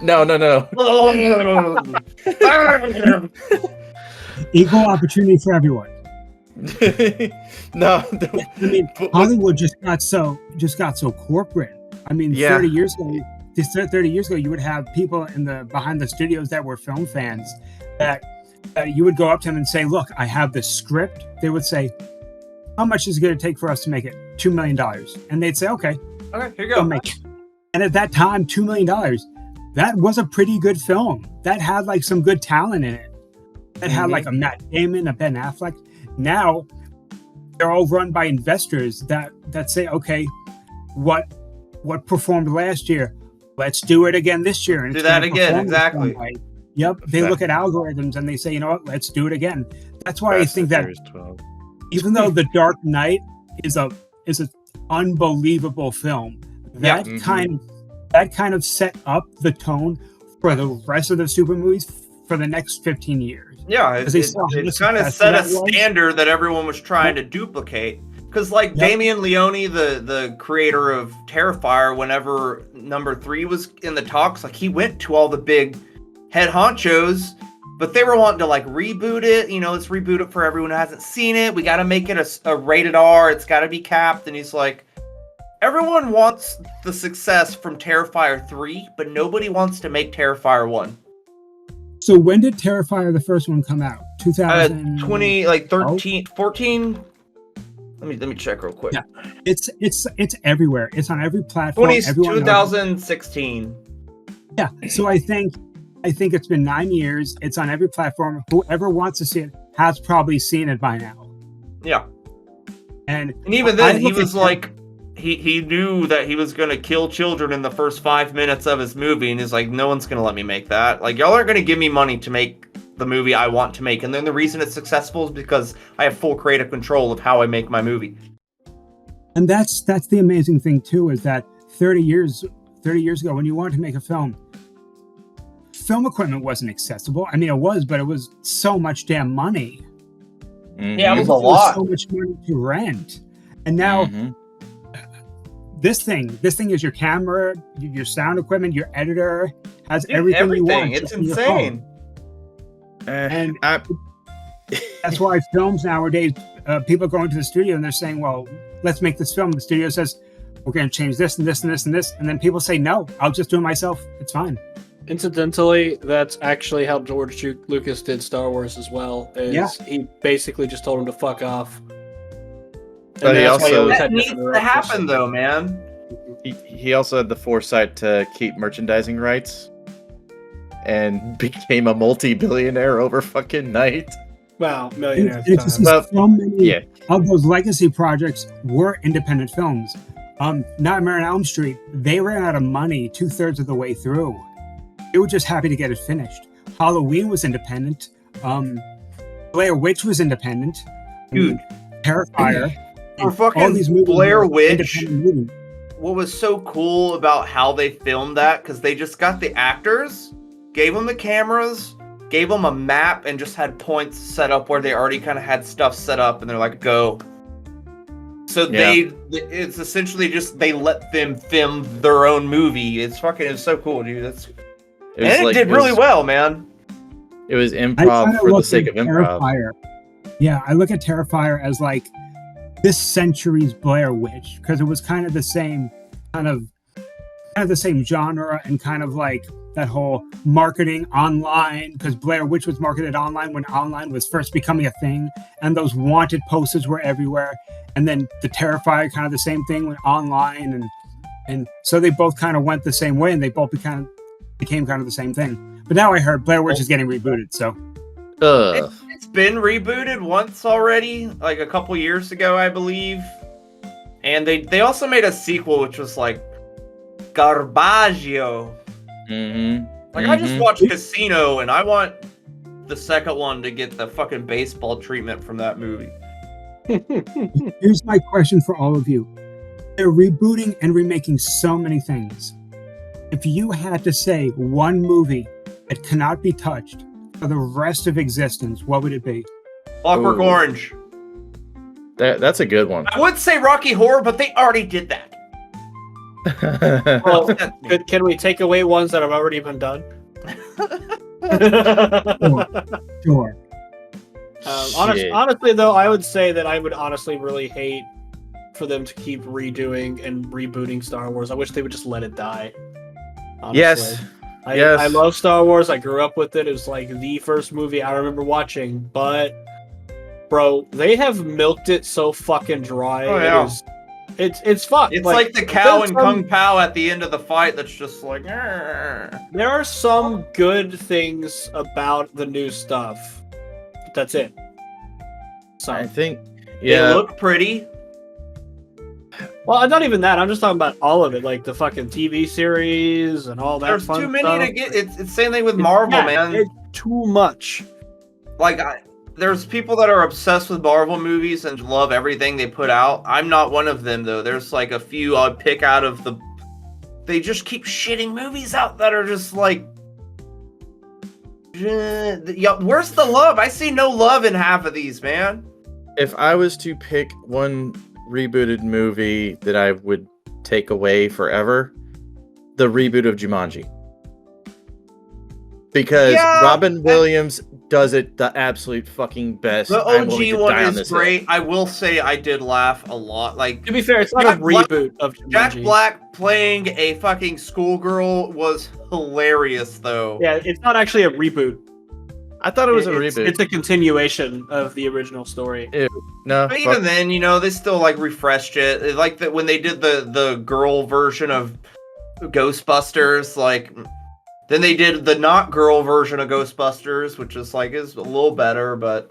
No. Equal opportunity for everyone. No. I mean, Hollywood just got so corporate. I mean, 30 years ago, you would have people behind the studios that were film fans that you would go up to them and say, "Look, I have this script." They would say, "How much is it going to take for us to make it? $2 million." And they'd say, "Okay, here you go." Make it. And at that time, $2 million, that was a pretty good film. That had like some good talent in it. That had like a Matt Damon, a Ben Affleck. Now, they're all run by investors that say, "Okay, what performed last year? Let's do it again this year." And do that again, exactly. Yep. They look at algorithms and they say, "You know what? Let's do it again." That's why I think that even though The Dark Knight is an unbelievable film, that kind of set up the tone for the rest of the super movies for the next 15 years. Yeah, it kind of set a standard that everyone was trying to duplicate. Because Damien Leone, the creator of Terrifier, whenever number 3 was in the talks, he went to all the big head honchos, but they were wanting to reboot it. Let's reboot it for everyone who hasn't seen it. We got to make it a rated R. It's got to be capped. And he's like, everyone wants the success from Terrifier 3, but nobody wants to make Terrifier 1. So when did Terrifier the first one come out? 2000. 20 like 13, 14. Let me check real quick. Yeah. It's everywhere. It's on every platform. 2016. Yeah. So I think it's been 9 years. It's on every platform. Whoever wants to see it has probably seen it by now. Yeah. And even then, he was like, he knew that he was going to kill children in the first 5 minutes of his movie. And he's like, no one's going to let me make that. Like, y'all aren't going to give me money to make the movie I want to make. And then the reason it's successful is because I have full creative control of how I make my movie. And that's the amazing thing too, is that 30 years ago, when you wanted to make a film equipment wasn't accessible. I mean, it was, but it was so much damn money. Mm-hmm. Yeah, it was a lot. So much money to rent. And now this thing is your camera, your sound equipment, your editor, has everything you want. It's insane. And that's why films nowadays, people go into the studio and they're saying, well, let's make this film. The studio says, we're going to change this and this and this and this. And then people say, no, I'll just do it myself. It's fine. Incidentally, that's actually how George Lucas did Star Wars as well. He basically just told him to fuck off. But that needs to happen, though, man. He also had the foresight to keep merchandising rights and became a multi-billionaire over fucking night. Wow, millionaire. So many of those legacy projects were independent films. Nightmare on Elm Street, they ran out of money 2/3 of the way through. They were just happy to get it finished. Halloween was independent. Blair Witch was independent. Dude. Terrifier. For fucking Blair Witch, what was so cool about how they filmed that, because they just got the actors, gave them the cameras, gave them a map, and just had points set up where they already kind of had stuff set up, and they're like, go. So it's essentially just, they let them film their own movie. It's so cool, dude. It did really well, man. It was improv for the sake of improv. Terrifier. Yeah, I look at Terrifier as like this century's Blair Witch, because it was kind of the same genre, and kind of like that whole marketing online, because Blair Witch was marketed online when online was first becoming a thing, and those wanted posters were everywhere. And then the Terrifier, kind of the same thing, went online, and so they both kind of went the same way, and they both became kind of the same thing. But now I heard Blair Witch is getting rebooted, so it's been rebooted once already, like a couple years ago, I believe. And they also made a sequel, which was like Garbaggio. I just watched Casino, and I want the second one to get the fucking baseball treatment from that movie. Here's my question for all of you. They're rebooting and remaking so many things. If you had to say one movie that cannot be touched for the rest of existence, what would it be? Clockwork Orange. That's a good one. I would say Rocky Horror, but they already did that. Well, can we take away ones that have already been done? Sure. Honestly, though, I would say that I would honestly really hate for them to keep redoing and rebooting Star Wars. I wish they would just let it die. Honestly. Yes. I love Star Wars. I grew up with it. It was like the first movie I remember watching. But, bro, they have milked it so fucking dry. Oh, yeah. It's fun. It's like the cow in Kung Pao at the end of the fight that's just like... Arr. There are some good things about the new stuff. But that's it. So, I think... They look pretty. Well, not even that. I'm just talking about all of it, like the fucking TV series and all that. There's fun too many stuff. to get. It's the same thing with Marvel, man. It's too much. Like, there's people that are obsessed with Marvel movies and love everything they put out. I'm not one of them, though. There's like a few I'd pick out of the. They just keep shitting movies out that are just like. Where's the love? I see no love in half of these, man. If I was to pick one rebooted movie that I would take away forever, the reboot of Jumanji, because Robin Williams does it the absolute fucking best. The OG one is great. I will say I did laugh a lot. Like, to be fair, it's not a reboot of Jumanji. Jack Black playing a fucking schoolgirl was hilarious, though. Yeah, it's not actually a reboot. I thought it was a It's- reboot. It's a continuation of the original story. No, But even then, you know, they still like refreshed it. Like that when they did the girl version of Ghostbusters, like then they did the not girl version of Ghostbusters, which is like is a little better, but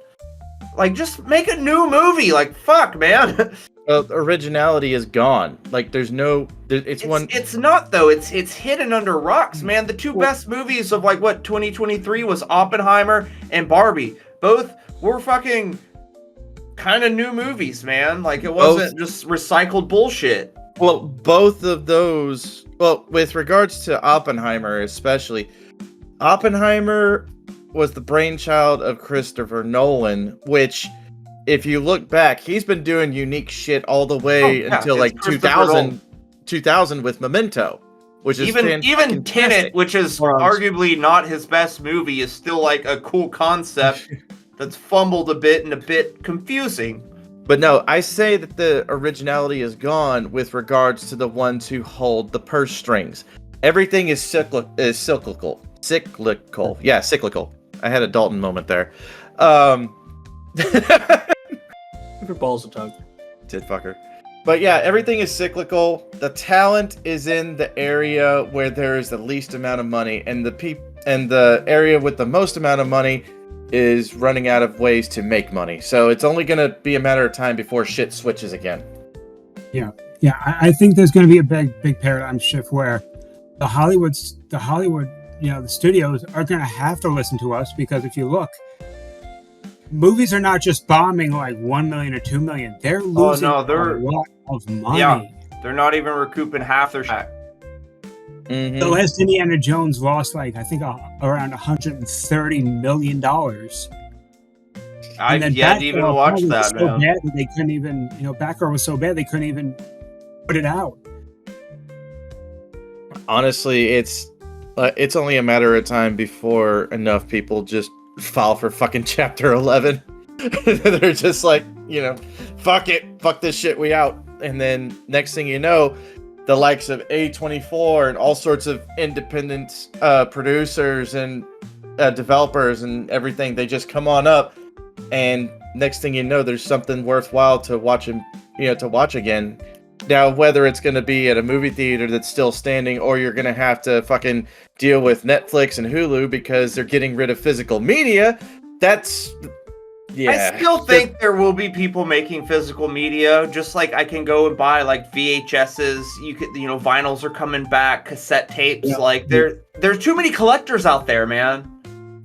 like just make a new movie. Like fuck, man. originality is gone. Like there's no. It's not though. It's hidden under rocks, man. The two best movies of like what 2023 was Oppenheimer and Barbie. Both were fucking kind of new movies, man. Like it wasn't just recycled bullshit. Well, both of those. Well, with regards to Oppenheimer, especially, Oppenheimer was the brainchild of Christopher Nolan, which, if you look back, he's been doing unique shit all the way until like 2000 with Memento, which is even Tenet, which is arguably not his best movie, is still like a cool concept that's fumbled a bit and a bit confusing. But no, I say that the originality is gone with regards to the ones who hold the purse strings. Everything is cyclical. Yeah, cyclical. I had a Dalton moment there. Your balls a tug. Tit fucker. But yeah, everything is cyclical. The talent is in the area where there is the least amount of money, and the area with the most amount of money is running out of ways to make money. So it's only going to be a matter of time before shit switches again. Yeah, I think there's going to be a big paradigm shift where the Hollywood, the studios are going to have to listen to us, because if you look, movies are not just bombing like 1 million or 2 million. They're losing a lot of money. Yeah, they're not even recouping half their shit. Mm-hmm. The last Indiana Jones lost like I think around $130 million. I didn't even watch that. So bad that they couldn't even, Batgirl was so bad they couldn't even put it out. Honestly, it's only a matter of time before enough people just file for fucking Chapter 11. They're just like, fuck it, fuck this shit, we out. And then next thing you know, the likes of A24 and all sorts of independent producers and developers and everything, they just come on up, and next thing you know, there's something worthwhile to watch again. Now, whether it's going to be at a movie theater that's still standing, or you're going to have to fucking deal with Netflix and Hulu because they're getting rid of physical media, that's... Yeah. I still think there will be people making physical media, just like I can go and buy like VHSs. You could, vinyls are coming back, cassette tapes. Yeah. Like there's too many collectors out there, man.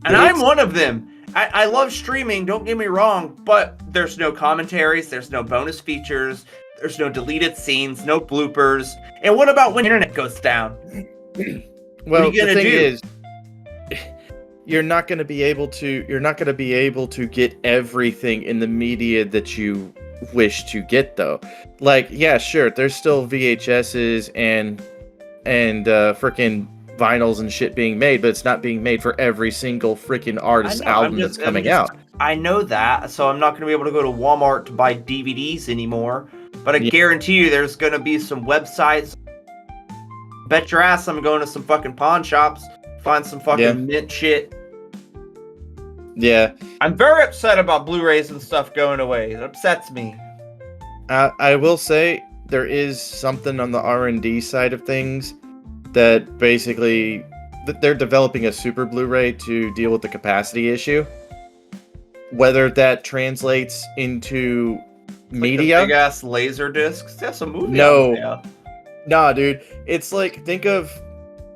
And I'm one of them. I love streaming, don't get me wrong, but there's no commentaries, there's no bonus features, there's no deleted scenes, no bloopers. And what about when the internet goes down? Well, what are you gonna do? You're not going to be able to get everything in the media that you wish to get, though. Like, yeah, sure, there's still VHSs and freaking vinyls and shit being made, but it's not being made for every single freaking artist's album that's coming out. I know that, so I'm not going to be able to go to Walmart to buy DVDs anymore, but I guarantee you there's going to be some websites. Bet your ass I'm going to some fucking pawn shops, find some fucking mint shit. Yeah. I'm very upset about Blu-rays and stuff going away. It upsets me. I will say there is something on the R&D side of things that basically they're developing a super Blu-ray to deal with the capacity issue. Whether that translates into media. Big ass laser discs. That's a movie. No. Nah, dude. It's like,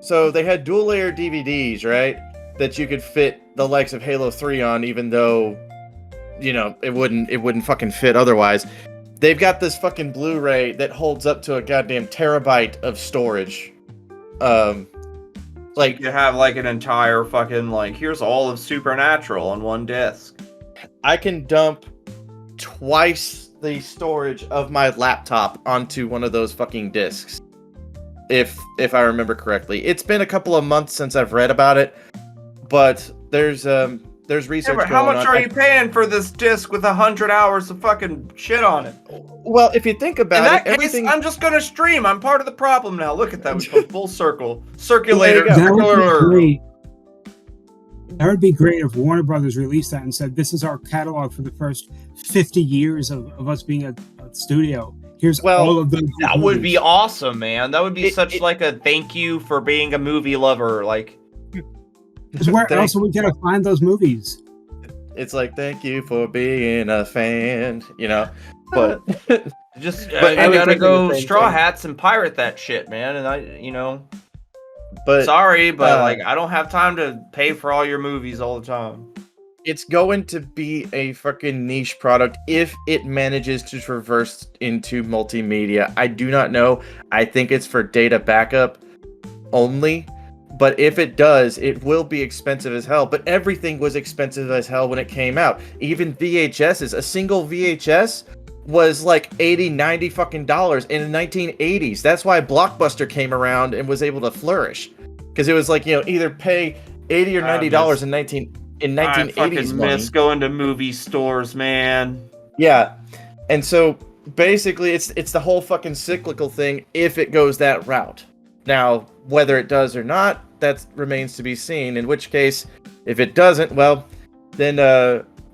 so they had dual layer DVDs, right? That you could fit the likes of Halo 3 on, even though, it wouldn't fucking fit otherwise. They've got this fucking Blu-ray that holds up to a goddamn terabyte of storage. Like you have like an entire fucking here's all of Supernatural on one disc. I can dump twice the storage of my laptop onto one of those fucking discs. If I remember correctly. It's been a couple of months since I've read about it, but there's research going on. How much are you paying for this disc with 100 hours of fucking shit on it? Well, if you think about it, everything... I'm just gonna stream. I'm part of the problem now. Look at that. We come full circle. Circulator. That would be great if Warner Brothers released that and said, "This is our catalog for the first 50 years of us being a studio. Here's Well, all of those." That would be awesome, man. That would be It- like a thank you for being a movie lover. Like, Because where else are we gonna find those movies? It's like, thank you for being a fan, you know. But just But I I was gotta thinking go the same Straw thing. Hats and pirate that shit, man. And but sorry, but uh, like I don't have time to pay for all your movies all the time. it's going to be a fucking niche product if it manages to traverse into multimedia. I do not know. I think it's for data backup only. But if it does, it will be expensive as hell. But everything was expensive as hell when it came out. Even VHSs. A single VHS was like 80, 90 fucking dollars in the 1980s. That's why Blockbuster came around and was able to flourish. Because it was like, you know, either pay 80 or $90 in 1980s I fucking money. miss going to movie stores, man. Yeah. And so basically it's the whole fucking cyclical thing if it goes that route. Now, whether it does or not, that remains to be seen. In which case, if it doesn't, well, then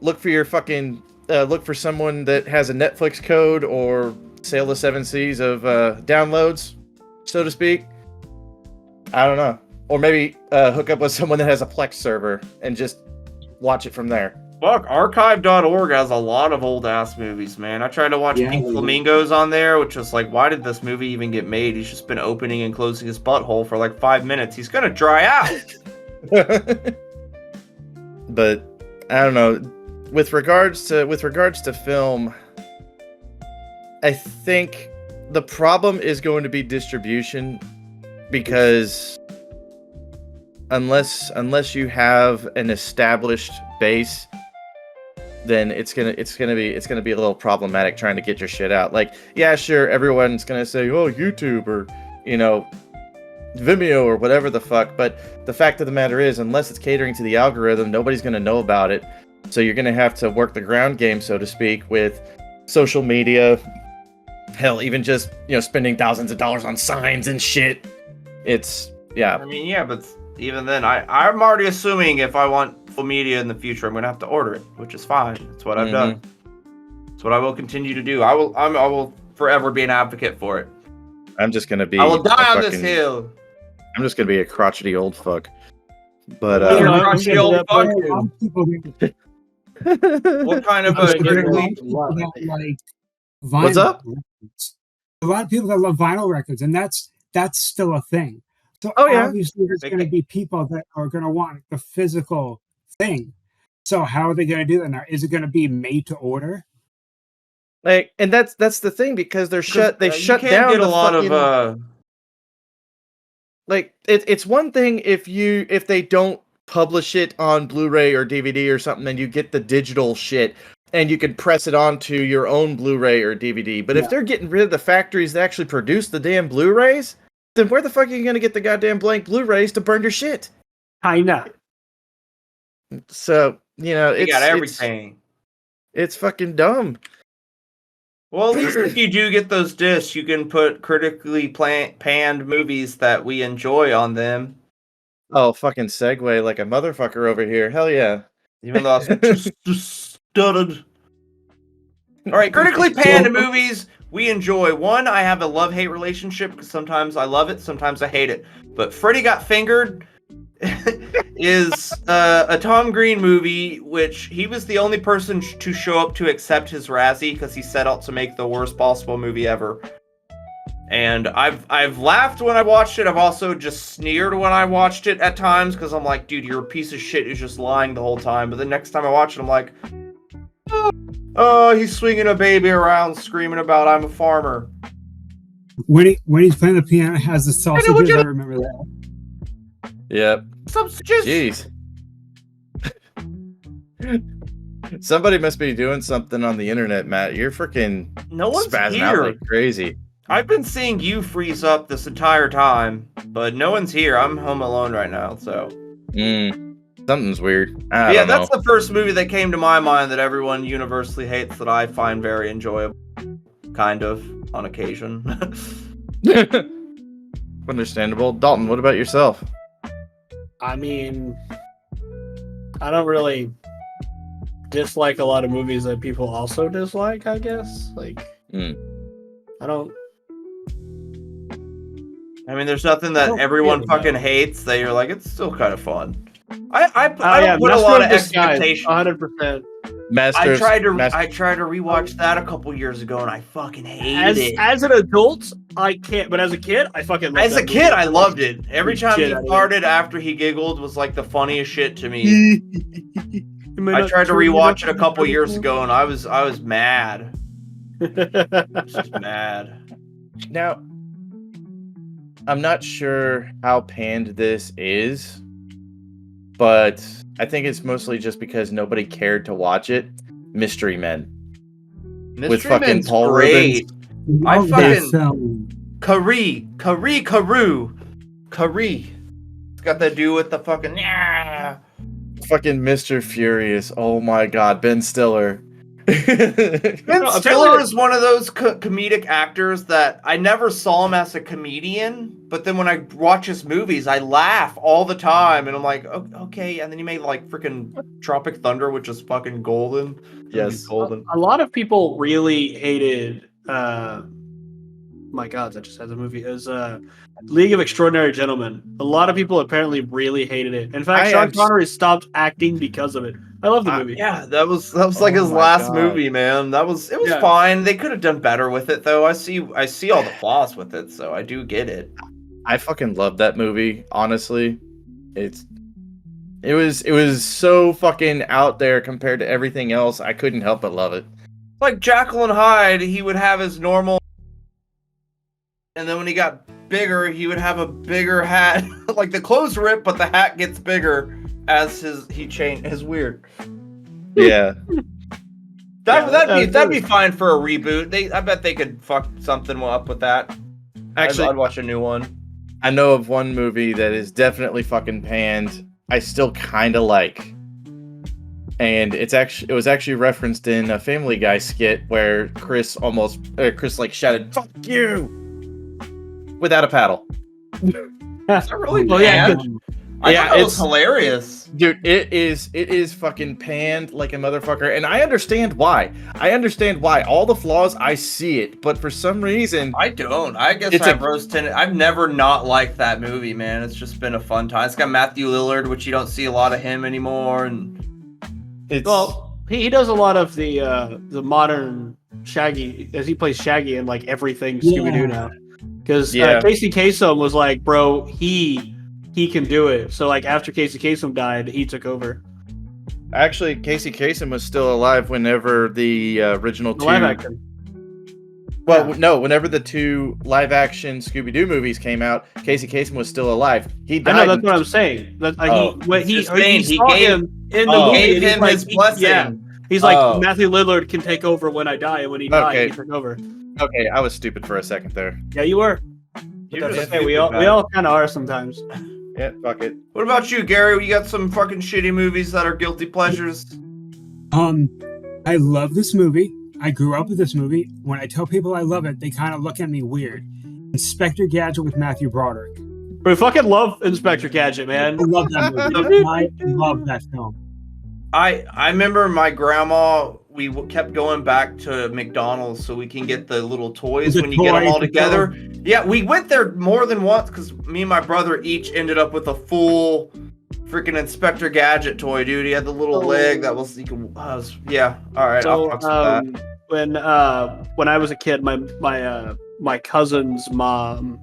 look for your fucking look for someone that has a Netflix code or sail the seven seas of downloads, so to speak. I don't know. Or maybe hook up with someone that has a Plex server and just watch it from there. Fuck, archive.org has a lot of old ass movies, man. I tried to watch Yeah. Pink Flamingos on there, which was like, why did this movie even get made? He's just been opening and closing his butthole for like 5 minutes. He's gonna dry out. But I don't know. With regards to film, I think the problem is going to be distribution, because unless you have an established base, then it's gonna be a little problematic trying to get your shit out. Like, yeah, sure, everyone's gonna say, oh, YouTube or, you know, Vimeo or whatever the fuck, but the fact of the matter is, unless it's catering to the algorithm, nobody's gonna know about it. So you're gonna have to work the ground game, so to speak, with social media. Hell, even just, you know, spending thousands of dollars on signs and shit. It's, yeah. I mean, yeah, but even then, I'm already assuming if I want full media in the future, I'm gonna have to order it, which is fine. It's what I've done. It's what I will continue to do. I will forever be an advocate for it. I'm just gonna be. I will die a on this fucking- hill. I'm just gonna be a crotchety old fuck. But You're a I'm crotchety gonna old do that, fuck. A lot of people that- What kind of a lot a of critically? people that like vinyl What's up? records. A lot of people that love vinyl records, and that's still a thing. So Oh, yeah. obviously there's They going to can- be people that are going to want the physical thing. So how are they going to do that now? Is it going to be made to order? Like, and that's the thing, because they shut You can't down get a the lot fucking, of like, it's one thing if they don't publish it on Blu-ray or DVD or something, and you get the digital shit and you can press it onto your own Blu-ray or DVD. But Yeah. if they're getting rid of the factories that actually produce the damn Blu-rays, then where the fuck are you gonna get the goddamn blank Blu-rays to burn your shit? China. So, you know, They it's got everything. It's fucking dumb. Well, at least if you do get those discs, you can put critically panned movies that we enjoy on them. Oh, fucking segue like a motherfucker over here. Hell yeah. Even though that's just stuttered. All right, critically panned movies we enjoy. One, I have a love-hate relationship because sometimes I love it, sometimes I hate it. But Freddy Got Fingered is a Tom Green movie, which he was the only person to show up to accept his Razzie because he set out to make the worst possible movie ever. And I've laughed when I watched it. I've also just sneered when I watched it at times because I'm like, dude, you're a piece of shit who's just lying the whole time. But the next time I watch it, I'm like, oh, he's swinging a baby around, screaming about I'm a farmer. When he's playing the piano, it has the sausages. I remember that. Yep. Sausages. Jeez. Somebody must be doing something on the internet, Matt. You're freaking No one's spazzing out here. like crazy. I've been seeing you freeze up this entire time, but no one's here. I'm home alone right now, so. Something's weird. I Yeah, don't know. that's the first movie that came to my mind that everyone universally hates that I find very enjoyable. Kind of, on occasion. Understandable. Dalton, what about yourself? I mean, I don't really dislike a lot of movies that people also dislike, I guess. Like, I don't. I mean, there's nothing that don't everyone really fucking know. hates that you're like, it's still kind of fun. I don't Yeah, put a Master lot of of Disguise, expectations. 100%. Master. I tried to Master, rewatch that a couple years ago, and I fucking hated it. As an adult, I can't. But as a kid, I fucking loved As that a kid, movie. I loved it. Every time Shit he out of it. farted after he giggled was like the funniest shit to me. I tried to rewatch it a couple years ago, and I was mad. Just mad. now, I'm not sure how panned this is, but I think it's mostly just because nobody cared to watch it. Mystery Men. With fucking Men's Paul great. I Love that fucking- film. Caree. It's got to do with the fucking yeah. Fucking Mr. Furious. Oh my god, Ben Stiller. Ben No, Stiller apparently- is one of those comedic actors that I never saw him as a comedian, but then when I watch his movies, I laugh all the time, and I'm like, okay. And then he made like freaking Tropic Thunder, which is fucking golden. Yes. He's golden. A lot of people really hated. My God, that just has a movie. Is League of Extraordinary Gentlemen. A lot of people apparently really hated it. In fact, I Sean have- Connery stopped acting because of it. I love the movie. Yeah, that was like Oh his my last God. movie, man. It was Yeah. fine. They could have done better with it, though. I see all the flaws with it, so I do get it. I fucking love that movie, honestly. It was so fucking out there compared to everything else. I couldn't help but love it. Like Jekyll and Hyde, he would have his normal, and then when he got bigger, he would have a bigger hat. Like the clothes rip, but the hat gets bigger as he changed. It's weird. Yeah. That'd be fine for a reboot. I bet they could fuck something up with that. Actually, I'd watch a new one. I know of one movie that is definitely fucking panned. I still kind of like, and it was actually referenced in a Family Guy skit where Chris like shouted "fuck you" without a paddle. Is that really Well, yeah, bad? I Yeah, thought that was it's- hilarious. Dude, it is fucking panned like a motherfucker, and I understand why. All the flaws, I see it, but for some reason, I don't. I guess It's I've I've never not liked that movie, man. It's just been a fun time. It's got Matthew Lillard, which you don't see a lot of him anymore, and it's Well, he does a lot of the modern Shaggy, as he plays Shaggy in like everything Scooby Doo now. Because Yeah. Casey Kasem was like, bro, he can do it. So like after Casey Kasem died, he took over. actually Casey Kasem was still alive whenever the original The two. live action. Well, Yeah. no, whenever the two live action Scooby Doo movies came out, Casey Kasem was still alive. He I died. know that's what I'm saying. That Oh. he Just saying, he saw gave- him in the Oh. movie. gave and he's him like, his blessing. Yeah, he's like Oh. Matthew Lillard can take over when I die, and when he died, Okay. he took over. Okay, I was stupid for a second there. Yeah, you were. You're That's just okay. We stupid, all man. kind of are sometimes. Yeah, fuck it. What about you, Gary? You got some fucking shitty movies that are guilty pleasures? I love this movie. I grew up with this movie. When I tell people I love it, they kind of look at me weird. Inspector Gadget with Matthew Broderick. We fucking love Inspector Gadget, man. I love that movie. I love that film. I remember my grandma. We kept going back to McDonald's so we can get the little toys The when you get them toys, all the together. Yeah, we went there more than once because me and my brother each ended up with a full freaking Inspector Gadget toy, dude. He had the little leg that was, yeah. All right, I'll fuck with that. When I was a kid, my cousin's mom,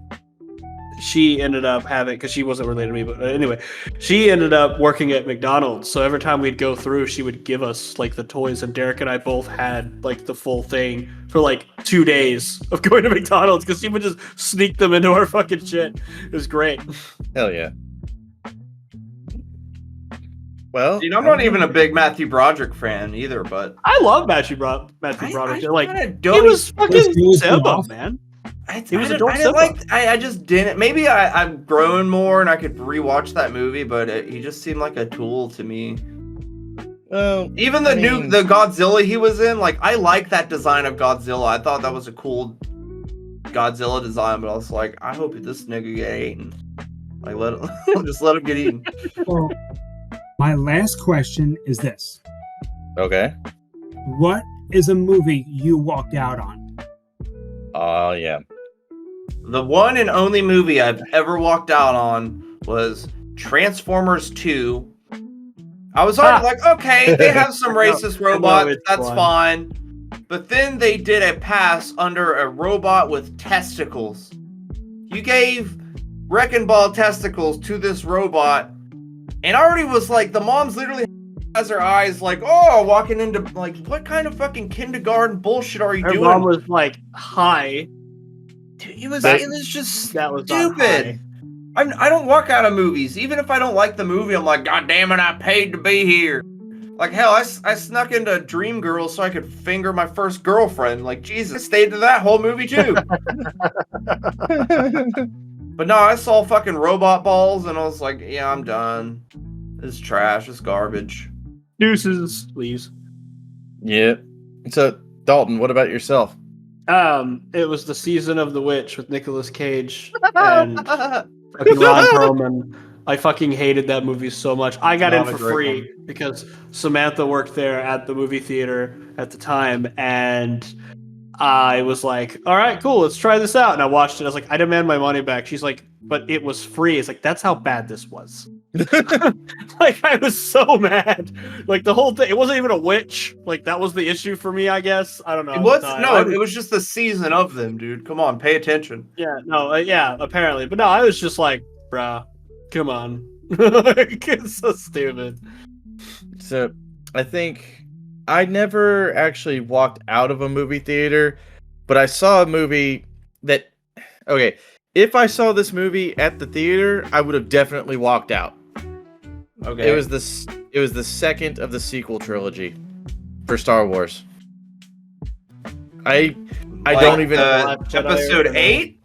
she ended up having, because she wasn't related to me, but anyway, she ended up working at McDonald's. So every time we'd go through, she would give us like the toys, and Derek and I both had like the full thing for like 2 days of going to McDonald's because she would just sneak them into our fucking shit. It was great. Hell yeah. Well, You know, I'm not even a big Matthew Broderick fan either, but I love Matthew Broderick. Like kinda he don't. was fucking He was Simba, off. man. He was a I dork didn't Simba. I just didn't. Maybe I've grown more and I could rewatch that movie, but he just seemed like a tool to me. well, Even the I mean- the Godzilla he was in, like I like that design of Godzilla. I thought that was a cool Godzilla design, but I was like, I hope this nigga get eaten. Like just let him get eaten. Well, My last question is this: Okay. what is a movie you walked out on? Oh yeah. The one and only movie I've ever walked out on was Transformers 2. I was already like, okay, they have some racist robots, it's that's fun. fine. But then they did a pass under a robot with testicles. You gave Wrecking Ball testicles to this robot, and I already was like, the mom's literally has her eyes like, oh, walking into like, what kind of fucking kindergarten bullshit are you Her doing? mom was like, "Hi." Dude, it was That- just That was not stupid. I don't walk out of movies. Even if I don't like the movie, I'm like, God damn it, I paid to be here. Like, hell, I snuck into Dreamgirls so I could finger my first girlfriend. Like, Jesus, I stayed to that whole movie, too. But no, I saw fucking robot balls, and I was like, yeah, I'm done. This is trash. It's garbage. Deuces, please. Yeah. So Dalton, what about yourself? It was the Season of the Witch with Nicolas Cage and fucking Ron Perlman. I fucking hated that movie so much. I got in Not a for great free because Samantha worked there at the movie theater at the time, and I was like, all right, cool, let's try this out. And I watched it. I was like, I demand my money back. She's like, but it was free. It's like, that's how bad this was. Like, I was so mad. Like, the whole thing, it wasn't even a witch. Like, that was the issue for me, I guess. I don't know. It was, at the time. no, it was just the season of them, dude. Come on, pay attention. Yeah, no, yeah, apparently. But no, I was just like, bruh, come on. Like, it's so stupid. So I think I never actually walked out of a movie theater, but I saw a movie that, okay, if I saw this movie at the theater, I would have definitely walked out. Okay. It was the second of the sequel trilogy for Star Wars. I Like, don't even episode 8?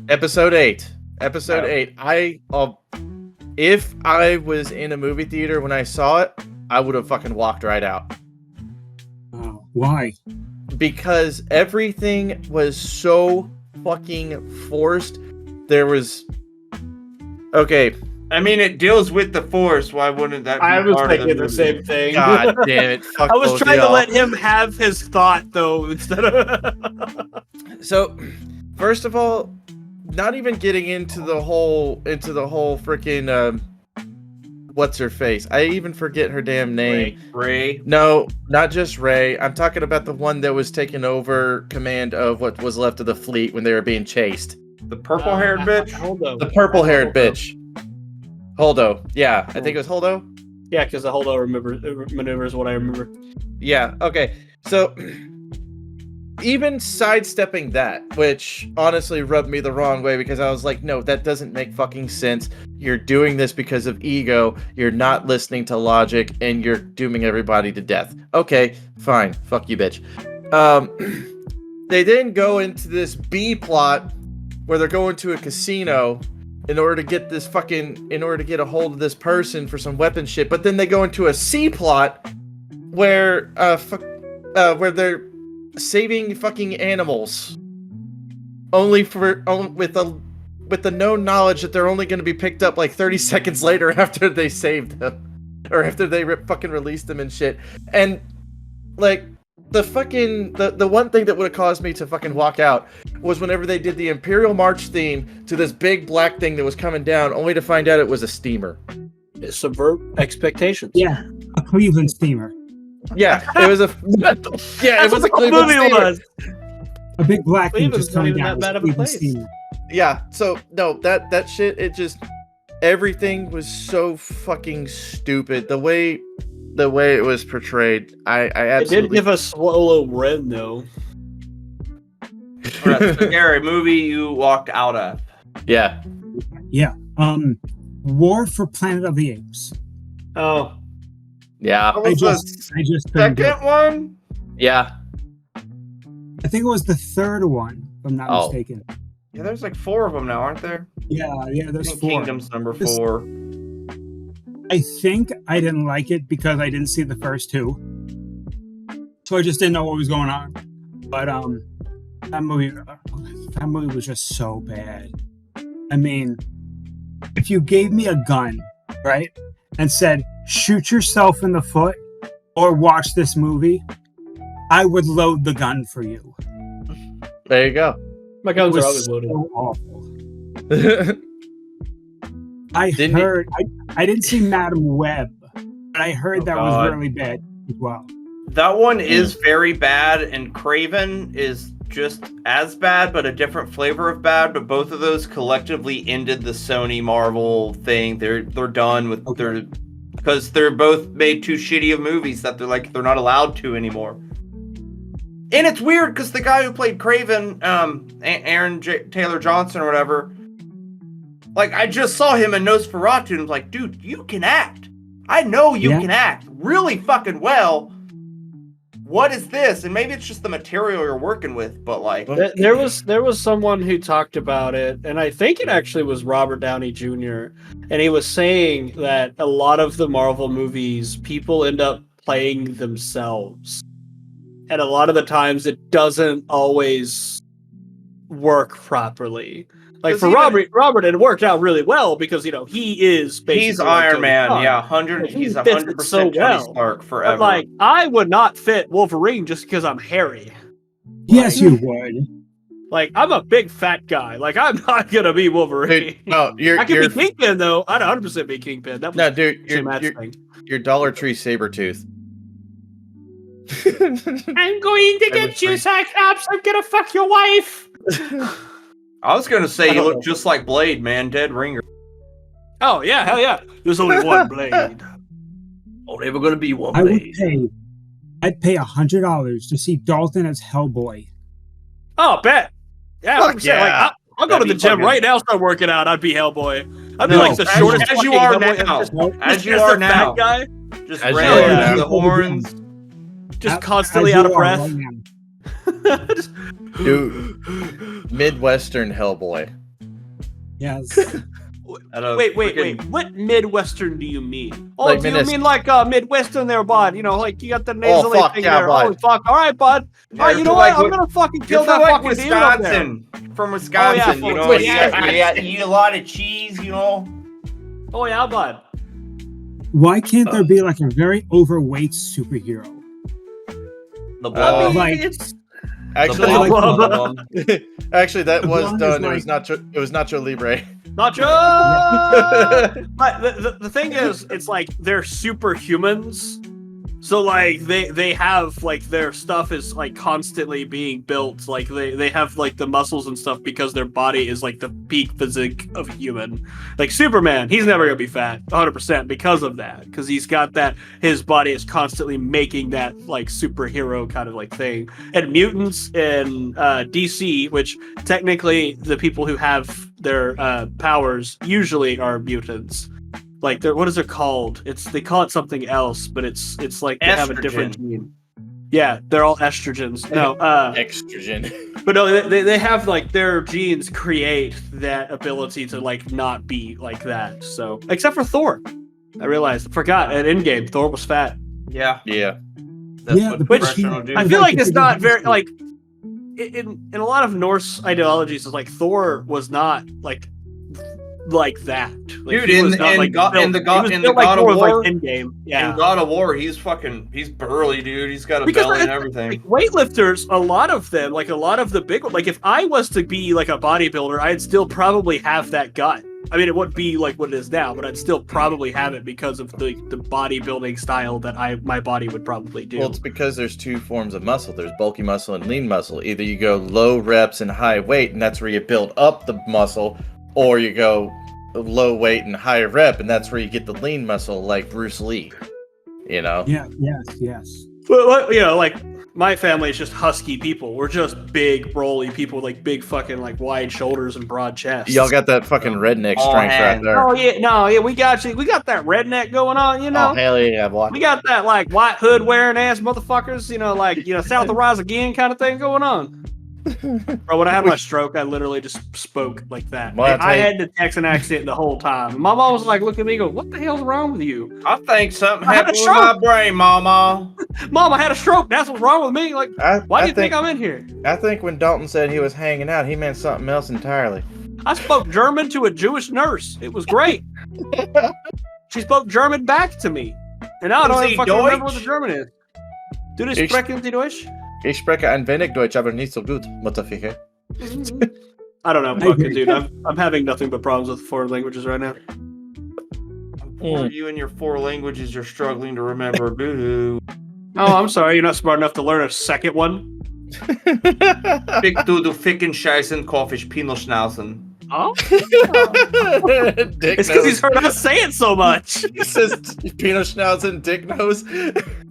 Episode 8. Episode Oh. 8. If I was in a movie theater when I saw it, I would have fucking walked right out. Oh, why? Because everything was so fucking forced. There was okay. I mean, it deals with the Force. Why wouldn't that be I was part of thinking the movie? same thing. God damn it. Fuck I was both trying to y'all. let him have his thought, though, instead of... So, first of all, not even getting into the whole freaking what's her face? I even forget her damn name. Ray. No, not just Ray. I'm talking about the one that was taking over command of what was left of the fleet when they were being chased. The purple-haired bitch. Holdo. The purple-haired bitch. Holdo. Yeah, I think it was Holdo. Yeah, because the Holdo maneuver is what I remember. Yeah, okay. So, even sidestepping that, which honestly rubbed me the wrong way because I was like, no, that doesn't make fucking sense. You're doing this because of ego. You're not listening to logic, and you're dooming everybody to death. Okay, fine. Fuck you, bitch. They then go into this B plot where they're going to a casino in order to get a hold of this person for some weapon shit. But then they go into a C plot where they're saving fucking animals, with the known knowledge that they're only going to be picked up like 30 seconds later after they saved them, or after they fucking released them and shit. And like the one thing that would have caused me to fucking walk out was whenever they did the Imperial March theme to this big black thing that was coming down, only to find out it was a steamer. Subvert expectations. Yeah, a Cleveland steamer. Yeah, it was a That's what the Cleveland movie steamer. was. A big black thing Cleveland's just not coming even down. that bad of a Cleveland place. steamer. Yeah, so no, that shit, it just, everything was so fucking stupid. The way it was portrayed, I It did absolutely. give us Swallow Ren, though. Alright, so Gary, movie you walked out of. Yeah. Yeah. War for Planet of the Apes. Oh, Yeah. What I was just the couldn't do it. second one? Yeah. I think it was the third one, if I'm not Oh. mistaken. Yeah, there's like 4 of them now, aren't there? Yeah, I there's think 4. Kingdom's number This- 4. I think I didn't like it because I didn't see the first 2. So I just didn't know what was going on. But that movie was just so bad. I mean, if you gave me a gun, right? and said, "Shoot yourself in the foot or watch this movie," I would load the gun for you. There you go. My It guns are was always loaded. so awful. I Didn't heard. I didn't see Madam Web, but I heard Oh, that God. was really bad as well. That one is very bad, and Craven is just as bad, but a different flavor of bad. But both of those collectively ended the Sony Marvel thing. They're done with their, because they're both made too shitty of movies that they're not allowed to anymore. And it's weird because the guy who played Craven, Aaron Taylor Johnson or whatever, like I just saw him in Nosferatu and was like, dude, you can act. I know you can act really fucking well. What is this? And maybe it's just the material you're working with, but like There was someone who talked about it, and I think it actually was Robert Downey Jr. And he was saying that a lot of the Marvel movies, people end up playing themselves, and a lot of the times it doesn't always work properly. Like for Robert, it worked out really well because he is basically he's Iron Man, yeah, fits he's it 100% so Tony well. Stark forever. But like, I would not fit Wolverine just because I'm hairy. Yes, you would. Like, I'm a big fat guy. Like, I'm not gonna be Wolverine. Dude, no, you're I could be Kingpin though. I'd 100% be Kingpin. That was no, dude, thing. you're Dollar Tree Sabretooth. I'm going to get you, Cyclops. I'm gonna fuck your wife. I was gonna say you look just like Blade, man, dead ringer. Oh yeah, hell yeah. There's only one Blade. Only ever gonna be one I would Blade. I'd pay $100 to see Dalton as Hellboy. Oh, bet. Yeah, Fuck 100%. yeah. Like, I'll go to That'd the be gym fucking- right now, start working out. I'd be Hellboy. I'd be No, like the as- shortest as you fucking are Hellboy now. ever. As Just you a are fat now. guy, Just As red you are the now. horns. just As constantly you out of are breath. right now. Dude, Midwestern Hellboy. Yes. Wait. What Midwestern do you mean? Oh, Like do you Minnes- mean like Midwestern there, bud? Like you got the nasal fuck, thing yeah, there. bud. Oh, fuck. All right, bud. Yeah, All right, you know you're what? like I'm going to fucking You're kill from that like fucking demon up there. Wisconsin. From Wisconsin, Oh, yeah, you know, from you eat a lot of cheese, you know. Oh, yeah, bud. Why can't there be like a very overweight superhero? The Uh, blob. Like, Actually, Like- actually, that was Blonde done. is It was Nacho Libre. Nacho! But the thing is, it's like they're superhumans. So like they have like their stuff is like constantly being built. Like they have like the muscles and stuff because their body is like the peak physique of a human. Like Superman, he's never gonna be fat 100% because of that. Because he's got that, his body is constantly making that like superhero kind of like thing. And mutants in DC, which technically the people who have their powers usually are mutants. Like, what is it called? They call it something else, but it's like they have a different gene. Yeah, they're all estrogens. No, Extrogen. but no, they have like their genes create that ability to like not be like that. So, except for Thor, I forgot at Endgame Thor was fat. Yeah, Yeah. that's Yeah, what the depression Which- will do. I feel like it's Like, not very like in a lot of Norse ideologies. It's like Thor was not like that. Like, Dude, he was in not, like, God built- of he was built God of more like War, Endgame. Yeah. in God of War, he's burly, dude. He's got a belly and everything. Like, weightlifters, a lot of them, like a lot of the big, like if I was to be like a bodybuilder, I'd still probably have that gut. I mean, it wouldn't be like what it is now, but I'd still probably have it because of the bodybuilding style that my body would probably do. Well, it's because there's two forms of muscle. There's bulky muscle and lean muscle. Either you go low reps and high weight, and that's where you build up the muscle, or you go low weight and high rep, and that's where you get the lean muscle, like Bruce Lee. You know? yeah, yes. But, like my family is just husky people. We're just big, rolly people with like big fucking like wide shoulders and broad chests. Y'all got that fucking redneck All strength right hands. there. Oh yeah, no, yeah, we got you. We got that redneck going on, you know. Oh, hell yeah, boy. We got that like white hood wearing ass motherfuckers, like South of Rise Again kind of thing going on. Bro, when I had my stroke, I literally just spoke like that. Well, I had the Texan accent the whole time. My mom was like, look at me, go, what the hell's wrong with you? I think something I had a happened with my stroke. brain, Mama. Mom, I had a stroke. That's what's wrong with me. Like, why do you think think I'm in here? I think when Dalton said he was hanging out, he meant something else entirely. I spoke German to a Jewish nurse. It was great. She spoke German back to me. And now I don't Is even he fucking remember what Deutsch? the German is. Du Ich- sprechen Sie Deutsch? Ich spreche ein wenig Deutsch, aber nicht so gut, Mutterficker. I don't know, I fucking agree. dude. I'm having nothing but problems with foreign languages right now. For you and your 4 languages, you're struggling to remember. Boo. Oh, I'm sorry. You're not smart enough to learn a second one. Fick du ficken Scheißen, Kauffisch, Pinelschnauzen. Oh, Dick it's because he's nose. heard us say it so much. He says peanut schnauzen, dick nose.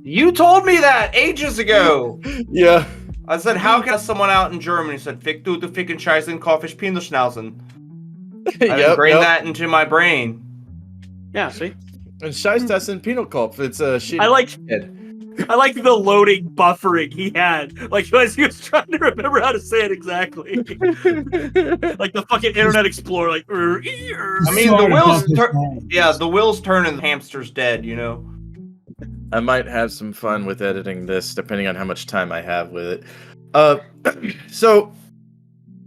You told me that ages ago. Yeah. I said, how can someone out in Germany said, Fick du ficken Scheißen, Kauffisch, Pinelschnauzen? I ingrained that into my brain. Yeah, see. And Scheiß das in Pinelkopf. It's a shit. I like the loading buffering he had. Like as he was trying to remember how to say it exactly. Like the fucking Internet Explorer, like. I mean, the Sorry wheels about this turn. guy. Yeah, the wheels turn and the hamster's dead. You know. I might have some fun with editing this, depending on how much time I have with it. So,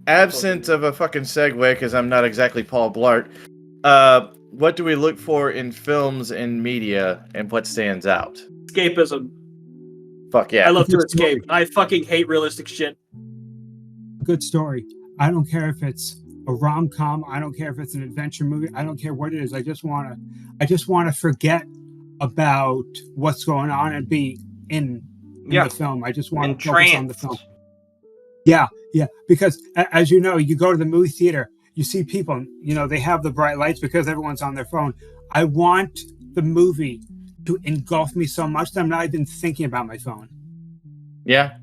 absent of a fucking segue, because I'm not exactly Paul Blart, what do we look for in films and media, and what stands out? Escapism. Fuck yeah. I love to escape. I fucking hate realistic shit. Good story. I don't care if it's a rom-com. I don't care if it's an adventure movie. I don't care what it is. I just want to forget about what's going on and be in the film. I just want to focus on the film. Yeah. Because as you know, you go to the movie theater, you see people, they have the bright lights because everyone's on their phone. I want the movie to engulf me so much that I'm not even thinking about my phone. Yeah.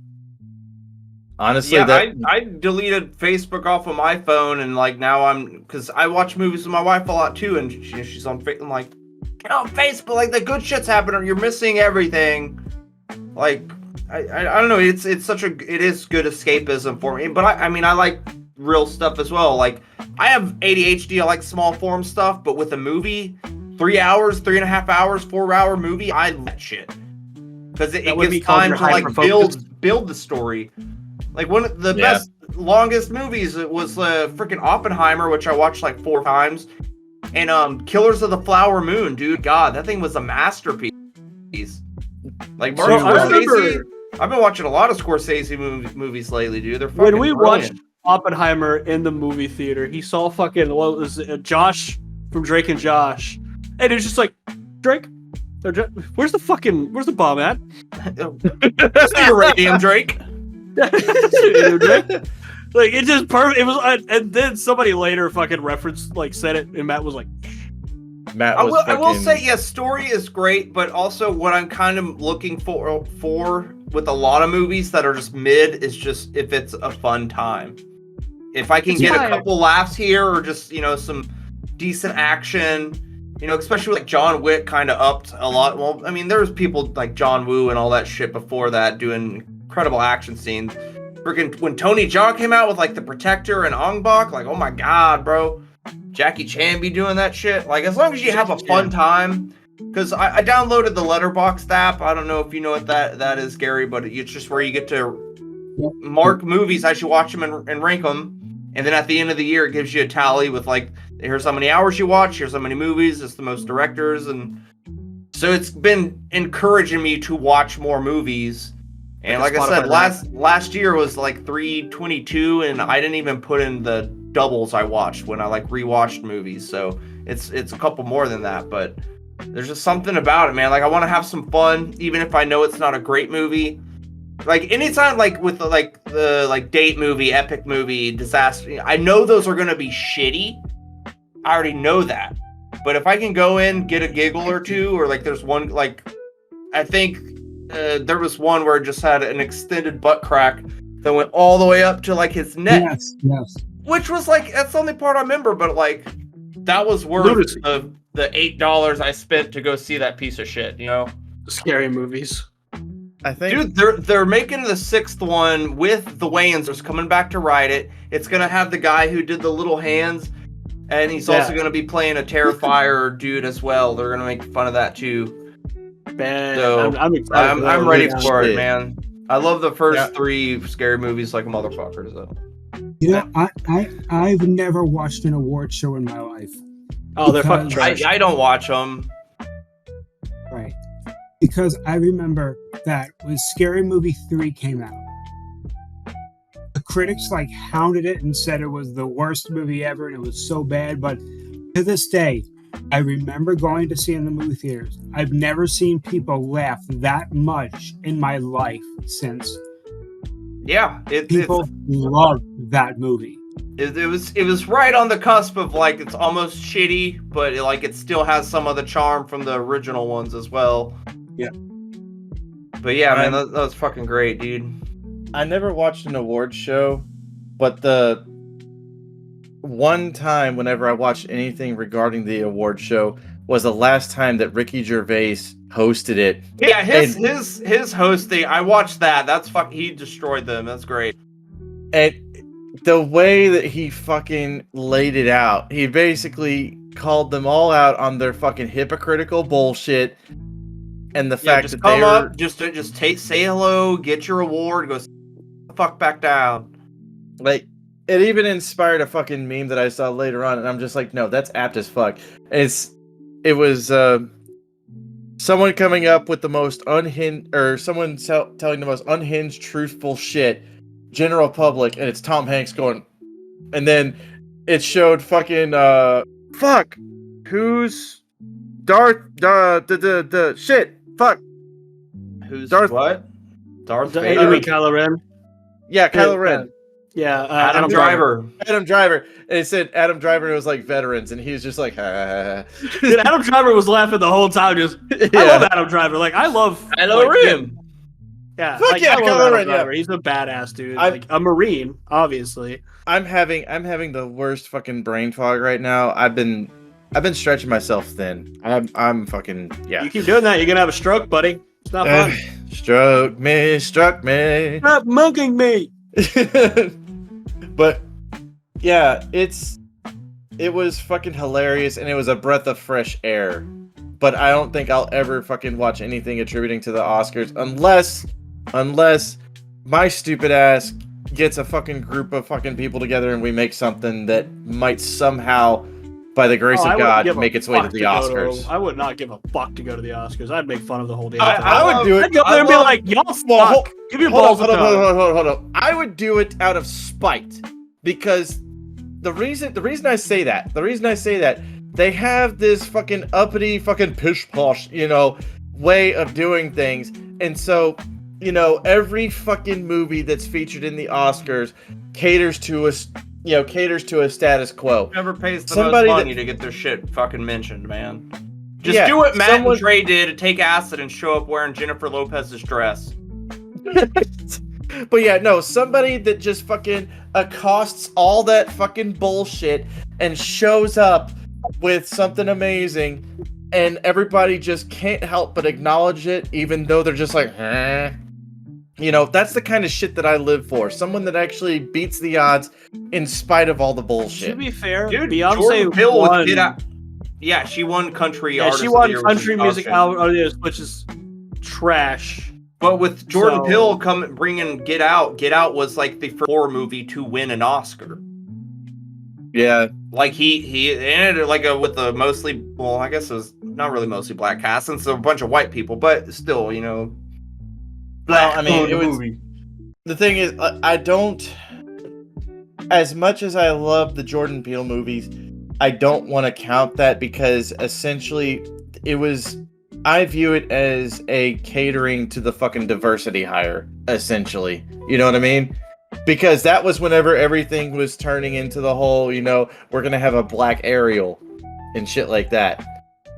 Honestly, Yeah, I deleted Facebook off of my phone, and like now because I watch movies with my wife a lot too, and she's on Facebook. I'm like, get on Facebook, like the good shit's happening. You're missing everything. Like I don't know. It is good escapism for me, but I mean I like real stuff as well. Like I have ADHD. I like small form stuff, but with a movie, 3 hours, 3.5 hours, 4-hour movie, I love that shit because it gives time to like build the story. Like one of the best, longest movies, it was freaking Oppenheimer, which I watched like 4 times, and Killers of the Flower Moon, dude. God, that thing was a masterpiece. Like Martin Scorsese, I've been watching a lot of Scorsese movies lately, dude. They're fucking When we brilliant. watched Oppenheimer in the movie theater, he saw fucking Josh from Drake and Josh, and it was just like, Drake, where's the bomb at? That's the uranium, Drake. Like it's just perfect. It was, and then somebody later fucking referenced, like said it, and Matt was like, Matt was I will say, yes, story is great, but also what I'm kind of looking for with a lot of movies that are just mid is just if it's a fun time. If I can get a couple laughs here or just, some decent action, especially like John Wick kind of upped a lot. Well, I mean, there's people like John Woo and all that shit before that doing incredible action scenes. Freaking when Tony Jaa came out with like The Protector and Ong Bak, like, oh my god, bro. Jackie Chan be doing that shit. Like, as long as you have a fun time. Because I downloaded the Letterboxd app. I don't know if you know what that is, Gary, but it's just where you get to mark movies as you watch them and rank them. And then at the end of the year, it gives you a tally with like, here's how many hours you watch, here's how many movies, it's the most directors. And so it's been encouraging me to watch more movies. And like I said, last year was like 322, and I didn't even put in the doubles I watched when I like rewatched movies. So it's a couple more than that, but there's just something about it, man. Like I want to have some fun, even if I know it's not a great movie. Like anytime, like with the date movie, epic movie, disaster, I know those are gonna be shitty. I already know that. But if I can go in, get a giggle or two, or like there's one, like I think there was one where it just had an extended butt crack that went all the way up to like his neck. Yes. Which was like, that's the only part I remember, but like that was worth the $8 I spent to go see that piece of shit, Scary movies. I think, dude, they're making the 6th one with the Wayans. They're coming back to write it. It's gonna have the guy who did the little hands, and he's also gonna be playing a Terrifier dude as well. They're gonna make fun of that too. Man, So I'm excited. I'm ready for it, man. I love the first 3 scary movies like motherfuckers, though. I've never watched an award show in my life. Oh, they're fucking Because- trash. I don't watch them. because I remember that when Scary Movie 3 came out, the critics like hounded it and said it was the worst movie ever and it was so bad. But to this day, I remember going to see it in the movie theaters. I've never seen people laugh that much in my life since. Yeah, People love that movie. it was right on the cusp of like it's almost shitty, but it still has some of the charm from the original ones as well. Yeah. But yeah, man, that was fucking great, dude. I never watched an award show, but the one time whenever I watched anything regarding the award show was the last time that Ricky Gervais hosted it. Yeah, his hosting, I watched that. That's he destroyed them. That's great. And the way that he fucking laid it out, he basically called them all out on their fucking hypocritical bullshit and the fact just that come they're up, just say hello, get your award, go the fuck back down. like, it even inspired a fucking meme that I saw later on, and I'm just like, no, that's apt as fuck. It was someone coming up with the most unhinged, or someone telling the most unhinged, truthful shit, general public, and it's Tom Hanks going, and then it showed fucking fuck, who's the shit, fuck, Who's Darth- what? Darth You Vader. mean Kylo Ren? yeah, Kylo Ren. Yeah, Adam Driver. Adam Driver, and it said Adam Driver, and it was like veterans, and he was just like, Dude, Adam Driver was laughing the whole time. Just, I love Adam Driver. Like, I love Ren. Yeah, Fuck like, yeah, I love Kylo Adam Ren, yeah. Driver. He's a badass dude. I'm- Like a Marine, obviously. I'm having the worst fucking brain fog right now. I've been stretching myself thin. I'm fucking yeah. You keep doing that, you're gonna have a stroke, buddy. It's not fun. Struck me. Stop mugging me. But yeah, it was fucking hilarious, and it was a breath of fresh air. But I don't think I'll ever fucking watch anything attributing to the Oscars unless my stupid ass gets a fucking group of fucking people together and we make something that might somehow, by the grace of God, make its way to the Oscars. I would not give a fuck to go to the Oscars. I'd make fun of the whole damn thing. I would do it. I'd go there and be like, y'all suck. Give your balls a tug. Hold on. I would do it out of spite because the reason I say that, they have this fucking uppity fucking pish posh, way of doing things, and so, every fucking movie that's featured in the Oscars caters to a status quo. Whoever pays the Somebody most money to get their shit fucking mentioned, man. Just Yeah, do what Matt someone- and Trey did, take acid and show up wearing Jennifer Lopez's dress. But yeah, no, somebody that just fucking accosts all that fucking bullshit and shows up with something amazing, and everybody just can't help but acknowledge it, even though they're just like, eh. That's the kind of shit that I live for. Someone that actually beats the odds in spite of all the To bullshit. be fair, Dude, Beyonce Jordan Peele won. with Get Out. Yeah, she won country Yeah, artist she of won the year, country which is music awesome. album, which is trash. But with Jordan So- Peele bringing Get Out was like the first horror movie to win an Oscar. Yeah. Like he ended it like with a mostly, well, I guess it was not really mostly black cast, since a bunch of white people, but still, black. I mean, it was- movie. The thing is, I don't, as much as I love the Jordan Peele movies, I don't want to count that because essentially I view it as a catering to the fucking diversity hire, essentially. You know what I mean? Because that was whenever everything was turning into the whole, we're going to have a black Ariel and shit like that.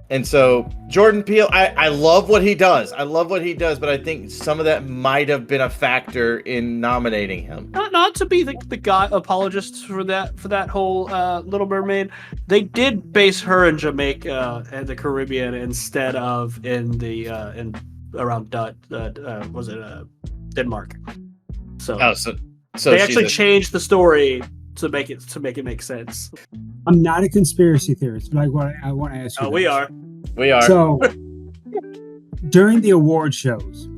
And so Jordan Peele, I love what he does. But I think some of that might have been a factor in nominating him. Not to be the guy apologist for that whole Little Mermaid. They did base her in Jamaica and the Caribbean instead of in around Denmark. So So they she's actually changed the story to make it make sense. I'm not a conspiracy theorist, but I want to ask you. Oh, we this. are. We are. So, during the award shows,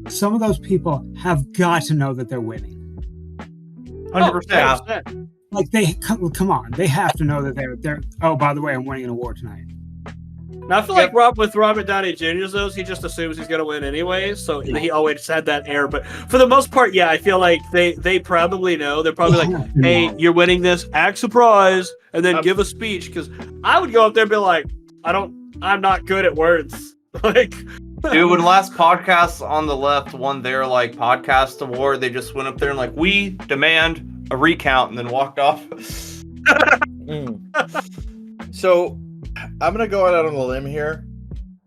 some of those people have got to know that they're winning. 100%. Like come on, they have to know that they're. Oh, by the way, I'm winning an award tonight. Now, I feel like with Robert Downey Jr.'s those, he just assumes he's gonna win anyway, so he always had that air. But for the most part, yeah, I feel like they probably know. They're probably like, "Hey, you're winning this, act surprised, and then give a speech." Because I would go up there and be like, I'm not good at words." Like, dude, when last podcast on the left won their like podcast award, they just went up there and like, "We demand a recount," and then walked off. So, I'm gonna go out on a limb here.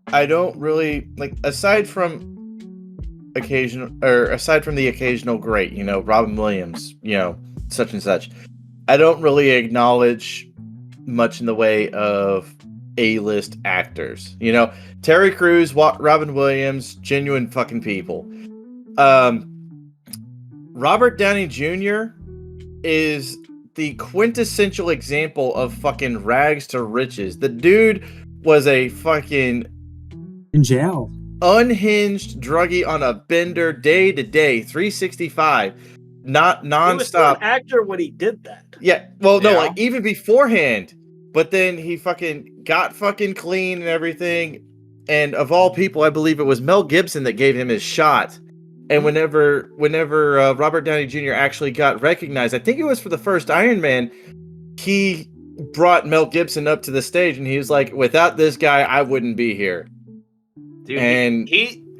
I don't really like, aside from the occasional great, Robin Williams, such and such. I don't really acknowledge much in the way of A-list actors. Terry Crews, Robin Williams, genuine fucking people. Robert Downey Jr. is the quintessential example of fucking rags to riches. The dude was a fucking in jail, unhinged druggie on a bender, day to day, 365, not nonstop. He was still an actor when he did that. Yeah, well, no, like even beforehand. But then he fucking got fucking clean and everything. And of all people, I believe it was Mel Gibson that gave him his shot. And whenever Robert Downey Jr. actually got recognized, I think it was for the first Iron Man, he brought Mel Gibson up to the stage and he was like, "Without this guy, I wouldn't be here." Dude, and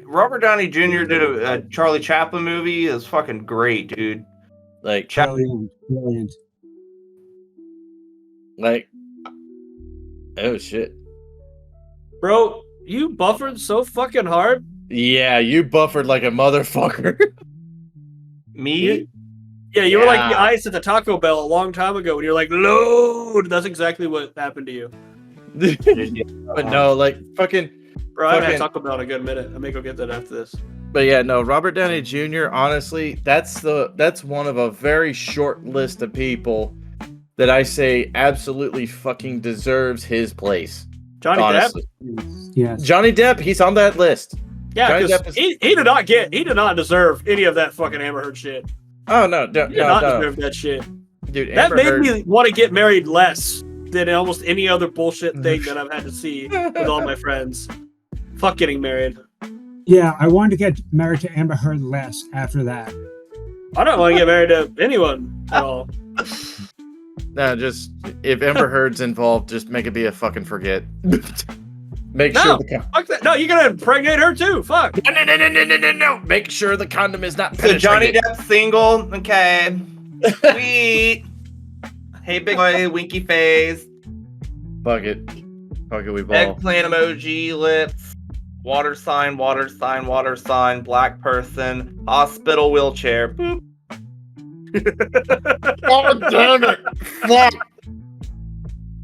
Robert Downey Jr. did a Charlie Chaplin movie. It was fucking great, dude. Like, brilliant. Like, oh shit, bro, you buffered so fucking hard. Yeah, you buffered like a motherfucker. Me? Yeah, you were like the ice at the Taco Bell a long time ago when you're like, load. That's exactly what happened to you. But no, like fucking. Bro, I haven't had Taco Bell in a good minute. I may go get that after this. But yeah, no, Robert Downey Jr., honestly, that's one of a very short list of people that I say absolutely fucking deserves his place. Johnny honestly. Depp? Yes. Johnny Depp, he's on that list. Yeah, because he did not deserve any of that fucking Amber Heard shit. Oh, no. He did not deserve that shit. Dude, that made me want to get married less than almost any other bullshit thing that I've had to see with all my friends. Fuck getting married. Yeah, I wanted to get married to Amber Heard less after that. I don't want to get married to anyone at all. No, just if Amber Heard's involved, just make it be a fucking forget. Make no, sure fuck that. No, you're gonna impregnate her too. Fuck. No. Make sure the condom is not penetrated. So Johnny Depp single. Okay. Sweet. Hey, big boy, winky face. Fuck it, we ball. Eggplant emoji, lips. Water sign, black person, hospital wheelchair. Boop. Oh, damn it. Fuck.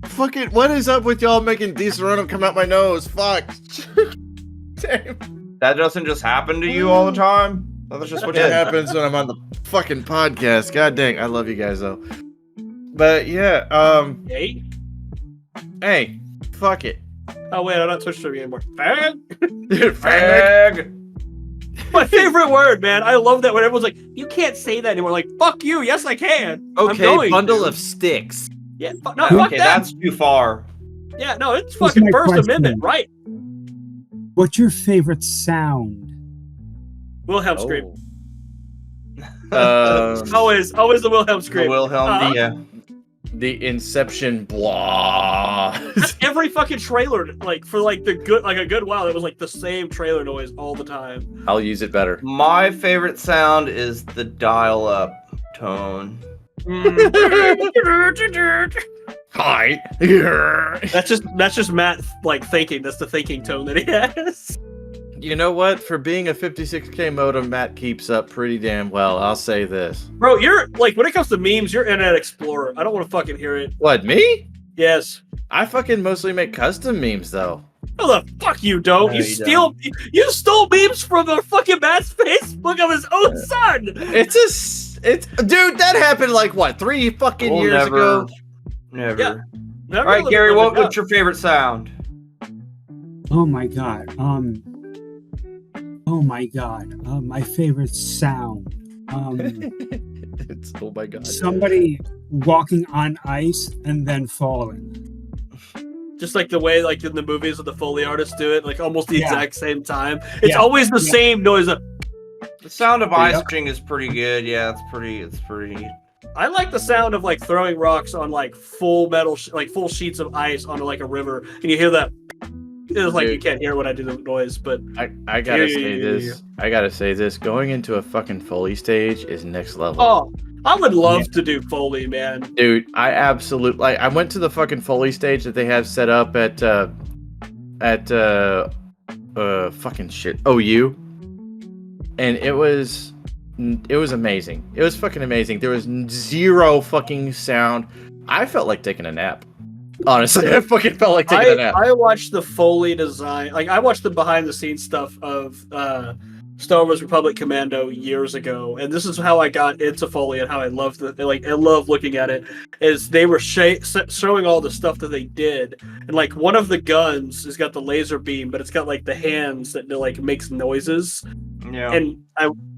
Fuck it. What is up with y'all making Deserenum come out my nose? Fuck. Damn. That doesn't just happen to you all the time? That's just what it happens when I'm on the fucking podcast. God dang. I love you guys, though. But, yeah, Hey, fuck it. Oh, wait, I'm not Twitch streaming anymore. Fag? Dude, fag. My favorite word, man. I love that when everyone's like, you can't say that anymore. Like, fuck you. Yes, I can. Okay, bundle of sticks. Yeah, no, fuck okay, that. That's too far. Yeah, no, it's fucking First Amendment, right? What's your favorite sound? Wilhelm scream. Always the Wilhelm scream. The Wilhelm, yeah. The Inception blah. Every fucking trailer, like for like a good while, it was like the same trailer noise all the time. I'll use it better. My favorite sound is the dial-up tone. Hi. That's just Matt like thinking. That's the thinking tone that he has. You know what? For being a 56K modem, Matt keeps up pretty damn well. I'll say this. Bro, you're like, when it comes to memes, you're Internet Explorer. I don't want to fucking hear it. What, me? Yes. I fucking mostly make custom memes, though. No, the fuck you don't. No, you stole memes from the fucking Matt's Facebook of his own son. Dude, that happened like, what, 3 fucking years ago? Never. Yeah. All right, Gary, what's your favorite sound? Oh my god. My favorite sound. It's oh my god. Somebody walking on ice and then falling. Just like the way, like in the movies, that the Foley artists do it, like almost the Yeah. exact same time. It's Yeah. always the Yeah. same noise. The sound of ice Yep. cream is pretty good. Yeah, it's pretty. I like the sound of like throwing rocks on like full metal, like full sheets of ice onto like a river, and you hear that. It's like Dude. you can't hear when I do the noise, but I gotta Yeah, say yeah, this. I gotta say this. Going into a fucking Foley stage is next level. oh, I would love to do Foley, man. Dude, I absolutely like. I went to the fucking Foley stage that they have set up at fucking shit OU, and it was amazing. It was fucking amazing. There was zero fucking sound. I felt like taking a nap. Honestly, I fucking felt like taking a nap. I watched the Foley design, like I watched the behind the scenes stuff of Star Wars Republic Commando years ago, and this is how I got into Foley and how I love I love looking at it. Is they were showing all the stuff that they did, and like one of the guns has got the laser beam, but it's got like the hands that like makes noises. Yeah. And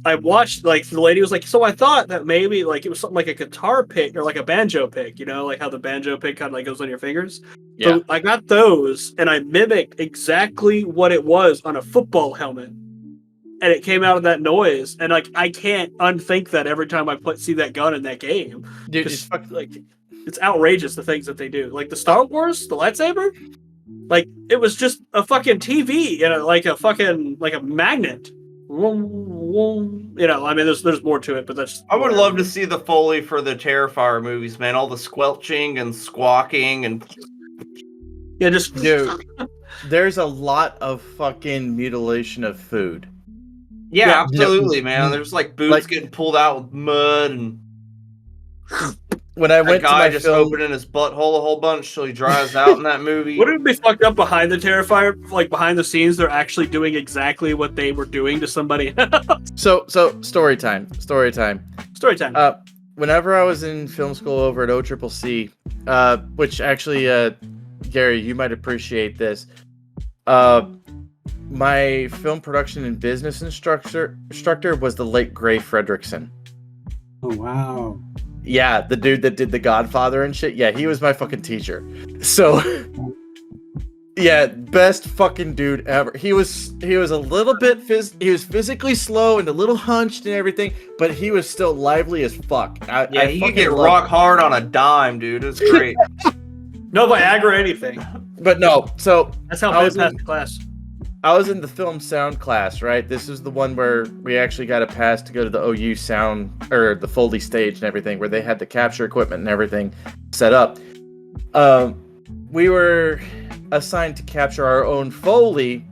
I watched, like, the lady was like, so I thought that maybe like it was something like a guitar pick or like a banjo pick, you know, like how the banjo pick kind of like goes on your fingers. Yeah. So I got those and I mimicked exactly what it was on a football helmet, and it came out of that noise. And like I can't unthink that every time I see that gun in that game. Dude, 'Cause, it's fucking like it's outrageous the things that they do. Like the Star Wars, the lightsaber, like it was just a fucking TV, you know, like a fucking like a magnet. You know, I mean, there's more to it, but that's. I would love to see the Foley for the Terrifier movies, man. All the squelching and squawking and Yeah, just dude. There's a lot of fucking mutilation of food. yeah, Yeah. absolutely, man. There's like boobs Like- getting pulled out with mud and When I that went to guy my just film, opening his butthole a whole bunch till he dries out in that movie. Wouldn't it be fucked up behind the Terrifier? Like behind the scenes, they're actually doing exactly what they were doing to somebody. so story time. Story time. Whenever I was in film school over at OCCC, which actually, Gary, you might appreciate this. My film production and business instructor was the late Gray Fredrickson. Oh wow. Yeah, the dude that did The Godfather and shit. Yeah, he was my fucking teacher. So, yeah, best fucking dude ever. He was a little bit he was physically slow and a little hunched and everything, but he was still lively as fuck. Yeah, he could fucking get loved rock him. hard on a dime, dude. It's great. No Viagra or anything. But no, so That's how I Ben was passed in- the class. I was in the film sound class, right? This is the one where we actually got a pass to go to the OU sound or the Foley stage and everything, where they had the capture equipment and everything set up. We were assigned to capture our own Foley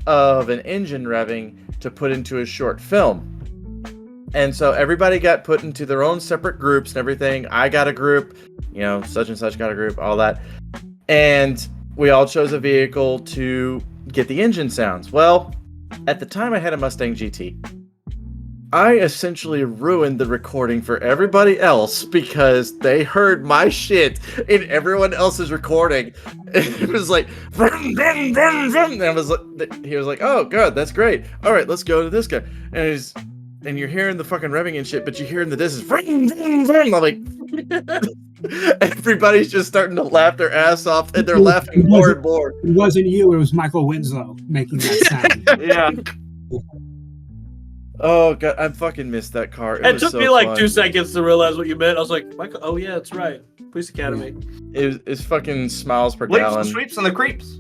of an engine revving to put into a short film. And so everybody got put into their own separate groups and everything. I got a group, you know, such and such got a group, all that. And we all chose a vehicle to get the engine sounds. Well, at the time I had a Mustang GT. I essentially ruined the recording for everybody else because they heard my shit in everyone else's recording. It was like, vroom, vroom, vroom, vroom. And I was like, he was like, oh, good, that's great. All right, let's go to this guy. And you're hearing the fucking revving and shit, but you're hearing the this is vroom, vroom, vroom. I'm like, everybody's just starting to laugh their ass off, and they're laughing more and more. It wasn't you. It was Michael Winslow making that sound. Yeah. Oh god, I fucking missed that car. It was took so me like fun. 2 seconds to realize what you meant. I was like, Michael, oh yeah, that's right. Police Academy. It's fucking smiles per Leaps gallon. and sweeps and the creeps.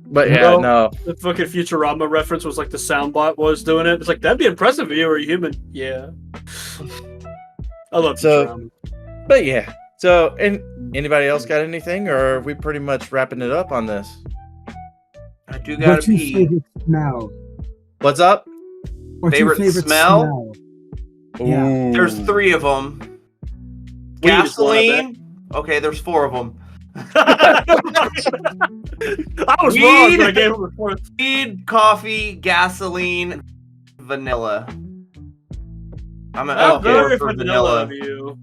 But yeah, No. no. The fucking Futurama reference was like the soundbot was doing it. It's like, that'd be impressive if you were a human. Yeah. I love So- Futurama. But yeah. So, and anybody else got anything, or are we pretty much wrapping it up on this? I do gotta What's your pee. favorite smell? What's up? What's Favorite your favorite smell? Yeah. Ooh. There's 3 of them. Weed is one, I bet. Gasoline. Okay, there's 4 of them. I was wrong, Weed. but I gave him a fourth. Weed, coffee, gasoline, vanilla. I'm an Oh, okay very for vanilla vanilla. of you.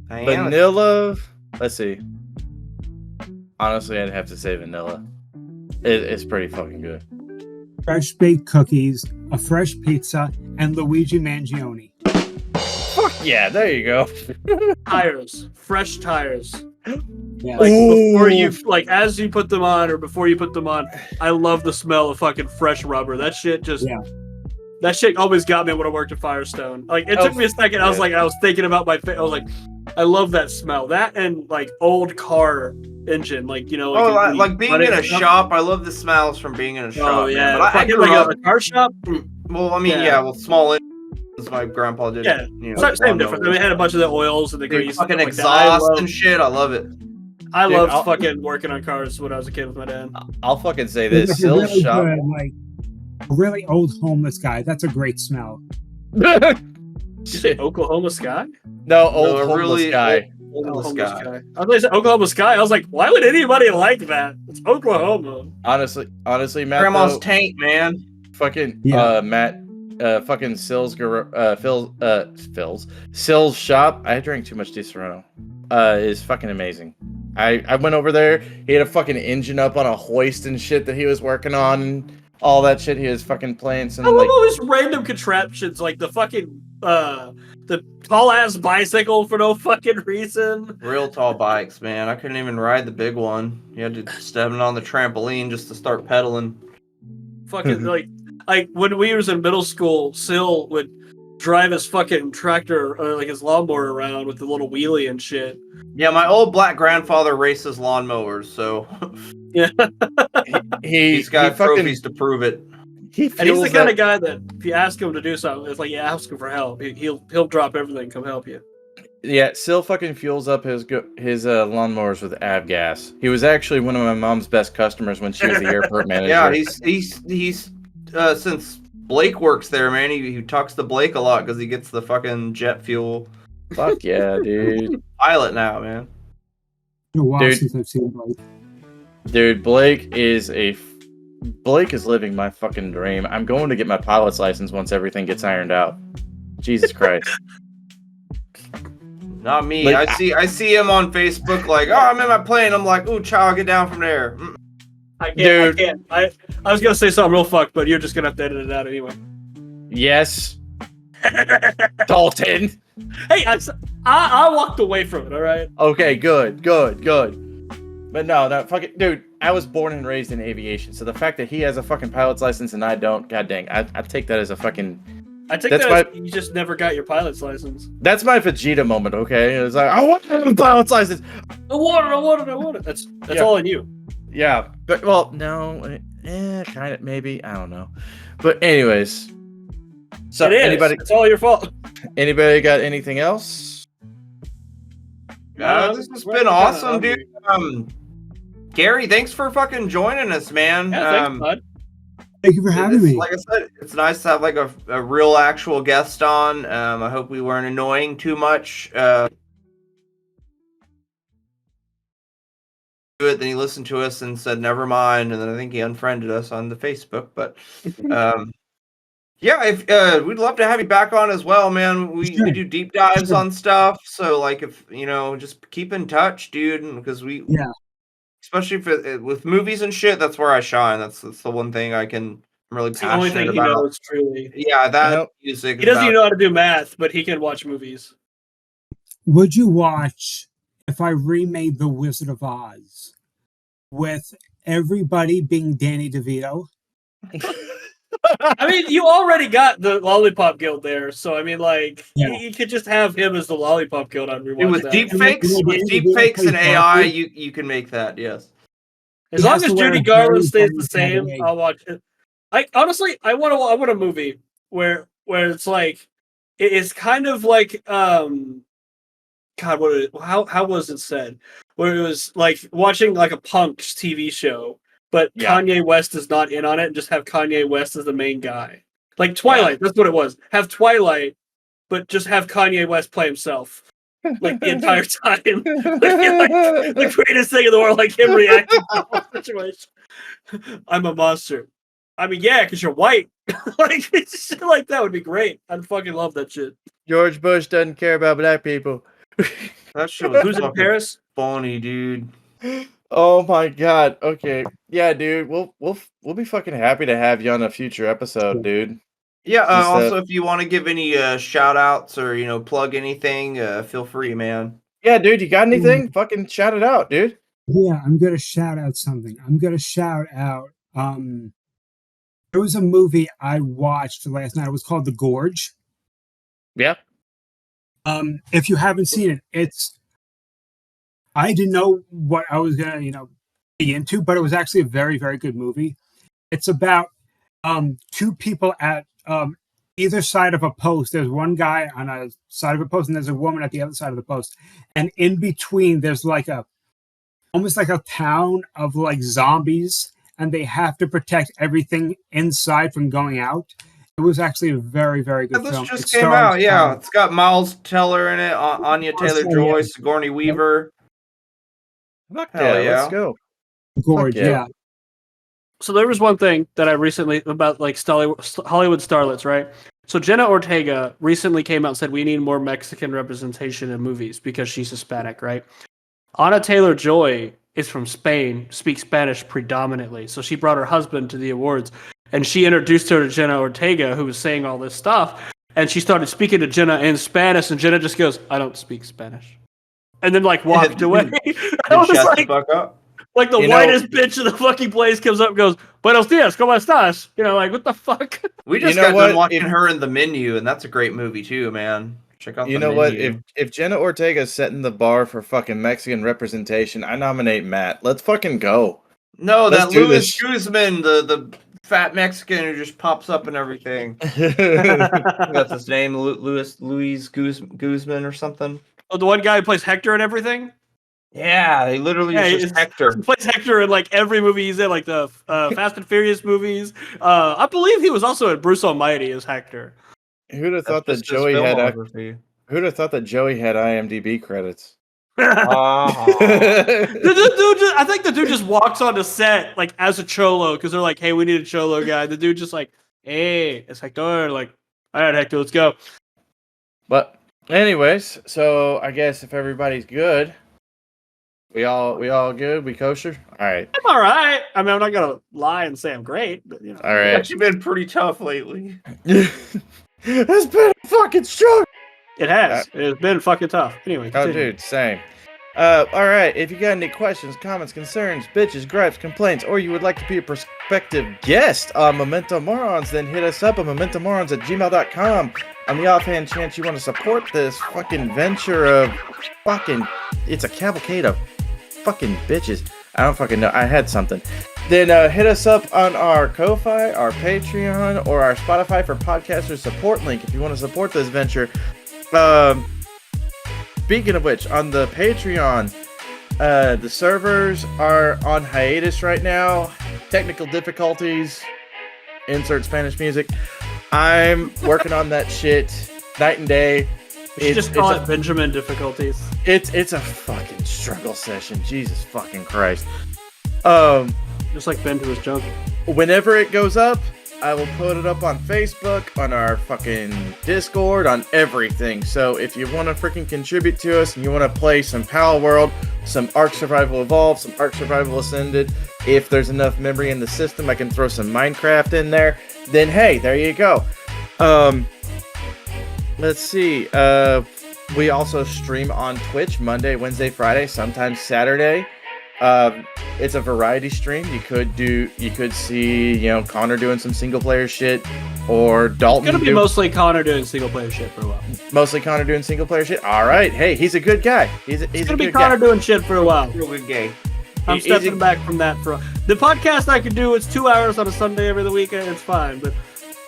I am. Vanilla. Let's see. Honestly, I'd have to say vanilla. It's pretty fucking good. Fresh baked cookies, a fresh pizza, and Luigi Mangione. Fuck yeah, there you go. Tires. Fresh tires. Yeah. Like before you Ooh. like as you put them on or before you put them on, I love the smell of fucking fresh rubber. That shit just Yeah. that shit always got me when I worked at Firestone. Like it took me a second. I was like, I was thinking about my face. I was like, I love that smell. That and like old car engine, like you know, like, Oh, when you like being run it in a and stuff. shop. I love the smells from being in a shop. Oh man. yeah, But I fucking grew like up. a car shop. Well, I mean, Yeah. yeah, well, small engines. My grandpa did. Yeah, You know, same difference. I mean, it had a bunch of the oils and the Dude, grease, fucking and stuff like that. exhaust and shit. I love it. I Dude, loved I'll- fucking working on cars when I was a kid with my dad. I'll fucking say There's this. like a Sill's really shop. good, like a really old homeless guy. That's a great smell. Did you say Oklahoma Sky? No, old a homeless really guy. Homeless guy. I was gonna say Oklahoma Sky. I was like, why would anybody like that? It's Oklahoma. Honestly, Matt. Grandma's though, tank, man. fucking Yeah. Matt. Fucking Sill's shop. I drank too much Di Serrano. Is fucking amazing. I went over there. He had a fucking engine up on a hoist and shit that he was working on. And all that shit. He was fucking playing some I love like. all these random contraptions, like the fucking the tall ass bicycle for no fucking reason. Real tall bikes, man. I couldn't even ride the big one. You had to step on the trampoline just to start pedaling. Fucking like when we was in middle school, Sill would drive his fucking tractor, like his lawnmower around with the little wheelie and shit. Yeah, my old black grandfather races lawnmowers, so he's got trophies to prove it. He And he's the feels kind that- of guy that if you ask him to do something, it's like you ask him for help. He'll drop everything, come help you. Yeah, Sill fucking fuels up his lawnmowers with avgas. He was actually one of my mom's best customers when she was the airport manager. Yeah, he's since Blake works there, man. He talks to Blake a lot because he gets the fucking jet fuel Fuck yeah, dude. pilot now, man. It's been a while Dude. since I've seen Blake. Dude, Blake is living my fucking dream. I'm going to get my pilot's license once everything gets ironed out. Jesus Christ. Not me. Like, I see him on Facebook like, oh, I'm in my plane. I'm like, ooh, child, get down from there. I can't. Dude. I can't. I was gonna say something real fucked, but you're just gonna have to edit it out anyway. Yes, Dalton. Hey, I walked away from it. All right. Okay, good. But no, fucking dude. I was born and raised in aviation, so the fact that he has a fucking pilot's license and I don't, god dang, I take that as a fucking. I take That's that as you just never got your pilot's license. That's my Vegeta moment. Okay, it's like I want a pilot's license. I want it. That's Yeah. all in you. Yeah, but well, no, kind of, maybe, I don't know. But anyways, so It is. anybody It's all your fault. got anything else? This has been awesome, dude. Gary, thanks for fucking joining us, man. Yeah, thanks, bud. Thank you for having me. Like I said, it's nice to have like a real actual guest on. I hope we weren't annoying too much. Then he listened to us and said never mind, and then I think he unfriended us on the Facebook. But yeah, if we'd love to have you back on as well, man. We do deep dives on stuff, so like if just keep in touch, dude, because especially with movies and shit, that's where I shine. That's the one thing I'm really It's the only passionate thing he about. knows, truly. Yeah, that Nope. music. He doesn't even know how to do math, but he can watch movies. Would you watch if I remade The Wizard of Oz with everybody being Danny DeVito? I mean, you already got the Lollipop Guild there, so I mean, like, Yeah. you could just have him as the Lollipop Guild on rewatch With that. deep And fakes, then with Danny deep DeVito fakes and plays AI, Buffy. you can make that. Yes. As He long has as to wear Judy a Garland very stays the funny same, wig. I'll watch it. I honestly, I want a movie where it's like it's kind of like God, how was it said? Where it was like watching like a Punk's TV show, but Yeah. Kanye West is not in on it, and just have Kanye West as the main guy. Like Twilight, that's what it was. Have Twilight, but just have Kanye West play himself. Like the entire time. like, the greatest thing in the world, like him reacting to the whole situation. I'm a monster. I mean, yeah, because you're white. like shit like that would be great. I'd fucking love that shit. George Bush doesn't care about black people. That shit was Who's in fucking Paris? funny, dude. Oh my god. Okay. Yeah, dude. We'll be fucking happy to have you on a future episode, dude. Yeah. Just, Also, if you want to give any shout outs or plug anything, feel free, man. Yeah, dude, you got anything? Fucking shout it out, dude. Yeah, I'm gonna shout out something. I'm gonna shout out. There was a movie I watched last night. It was called The Gorge. Yeah. If you haven't seen it, I didn't know what I was gonna, be into, but it was actually a very, very good movie. It's about two people at either side of a post. There's one guy on a side of a post, and there's a woman at the other side of the post. And in between, there's almost like a town of like zombies, and they have to protect everything inside from going out. It was actually a very, very good film. This just came out, yeah. It's got Miles Teller in it, Anya Taylor-Joy, Sigourney Weaver. Fuck Hell yeah. let's go. Gorge, Fuck yeah. yeah. So there was one thing that I recently about like Hollywood starlets, right? So Jenna Ortega recently came out and said we need more Mexican representation in movies because she's Hispanic, right? Anna Taylor-Joy is from Spain, speaks Spanish predominantly. So she brought her husband to the awards and she introduced her to Jenna Ortega, who was saying all this stuff. And she started speaking to Jenna in Spanish, and Jenna just goes, "I don't speak Spanish," and then like walked away. I was Shut like, the fuck up. like the whitest bitch in the fucking place comes up and goes, "Buenos dias, ¿cómo estás?" Like, what the fuck? We just got done watching her in The Menu, and that's a great movie too, man. Check out The Menu. What? If Jenna Ortega's setting the bar for fucking Mexican representation, I nominate Matt. Let's fucking go. No, Let's that do Luis this. Guzman, the fat Mexican who just pops up and everything. That's his name, Luis Guzman or something. Oh, the one guy who plays Hector and everything? Yeah, he literally is just Hector. He plays Hector in like every movie he's in, like the Fast and Furious movies. I believe he was also in Bruce Almighty as Hector. Who'd have thought that Joey had IMDb credits? I think the dude just walks on the set like as a cholo because they're like, "Hey, we need a cholo guy." The dude just like, "Hey, it's Hector." Like, "All right, Hector, let's go." But anyways, so I guess if everybody's good, we all good, we kosher. All right, I'm all right. I mean, I'm not gonna lie and say I'm great, but all right. It's actually been pretty tough lately. It's been a fucking struggle. It has. It's been fucking tough. Anyway, continue. Dude, same. All right, if you got any questions, comments, concerns, bitches, gripes, complaints, or you would like to be a prospective guest on Memento Morons, then hit us up at mementomorons@gmail.com. On the offhand chance you want to support this fucking venture of fucking... It's a cavalcade of fucking bitches. I don't fucking know. I had something. Then hit us up on our Ko-Fi, our Patreon, or our Spotify for Podcasters support link if you want to support this venture. Speaking of which, on the Patreon, the servers are on hiatus right now. Technical difficulties. Insert Spanish music. I'm working on that shit night and day. We should just call it Benjamin difficulties. It's a fucking struggle session. Jesus fucking Christ. Just like Ben to his junk. Whenever it goes up, I will put it up on Facebook, on our fucking Discord, on everything. So if you want to freaking contribute to us and you want to play some Pal World, some Ark Survival Evolved, some Ark Survival Ascended, if there's enough memory in the system, I can throw some Minecraft in there. Then hey, there you go. Let's see. We also stream on Twitch Monday, Wednesday, Friday, sometimes Saturday. It's a variety stream. You could see, Connor doing some single player shit, or Dalton. It's gonna be mostly Connor doing single player shit for a while. Mostly Connor doing single player shit. All right. Hey, he's a good guy. It's gonna be Connor doing shit for a while. Real good gay. I'm stepping back from that for the podcast. I could do it's 2 hours on a Sunday every weekend. It's fine, but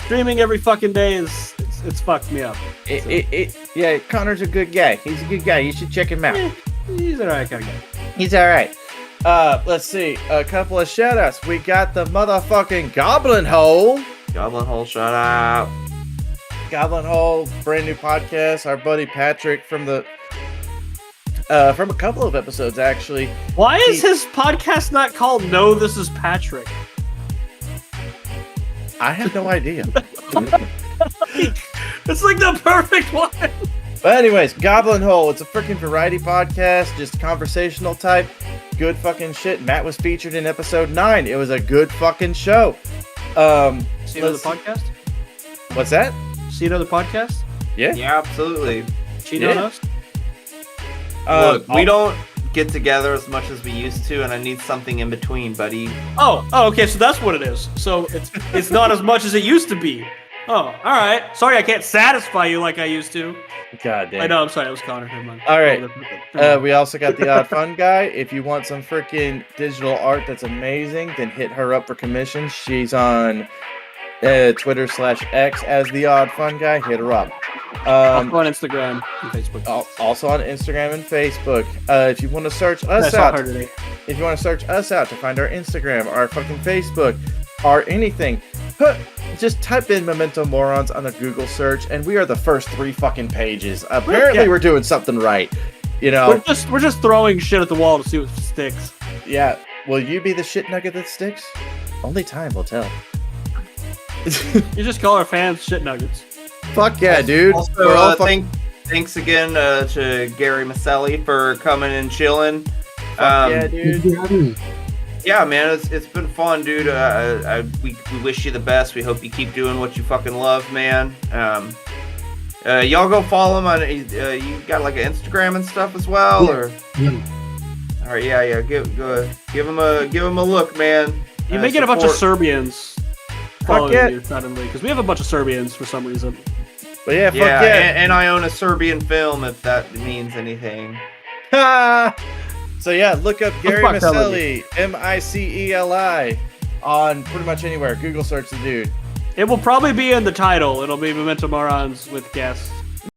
streaming every fucking day it's fucked me up. Yeah, Connor's a good guy. He's a good guy. You should check him out. He's alright kind of guy. He's alright. Let's see. A couple of shoutouts. We got the motherfucking Goblin Hole. Goblin Hole, shout out. Goblin Hole, brand new podcast. Our buddy Patrick from a couple of episodes, actually. Why is his podcast not called No, This is Patrick? I have no idea. It's like the perfect one. But anyways, Goblin Hole. It's a freaking variety podcast, just conversational type. Good fucking shit. Matt was featured in episode 9. It was a good fucking show. See another podcast? What's that? See another podcast? Yeah. Yeah, absolutely. Cheat on us? Look, we don't get together as much as we used to, and I need something in between, buddy. Oh, okay, so that's what it is. So it's not as much as it used to be. Oh, all right. Sorry, I can't satisfy you like I used to. God damn. I know. I'm sorry. It was Connor. Never mind. All right. Oh, We also got the Odd Fun Guy. If you want some freaking digital art that's amazing, then hit her up for commission. She's on Twitter/X as the Odd Fun Guy. Hit her up. also on Instagram and Facebook. Also on Instagram and Facebook. If you want to search I us saw out, her today. if you want to search us out to find our Instagram, our fucking Facebook, or anything, just type in Memento Morons on the Google search, and we are the first 3 fucking pages. Apparently, Yeah. we're doing something right. You know? We're just throwing shit at the wall to see what sticks. Yeah. Will you be the shit nugget that sticks? Only time will tell. You just call our fans shit nuggets. Fuck yeah, dude. Also, We're all fucking- thanks again to Gary Miceli for coming and chilling. yeah, Thank you dude. for having me. Yeah, man, it's been fun, dude. We wish you the best. We hope you keep doing what you fucking love, man. Y'all go follow him on. You got like an Instagram and stuff as well, or? Yeah. All right, yeah. Give him a look, man. You may get a bunch of Support. Serbians following yeah. you suddenly, because we have a bunch of Serbians for some reason. But yeah, fuck Yeah, yeah. and I own a Serbian film, if that means anything. So yeah, look up Gary fuck that Miceli, Miceli, on pretty much anywhere. Google search the dude. It will probably be in the title. It'll be Memento Morons with guests.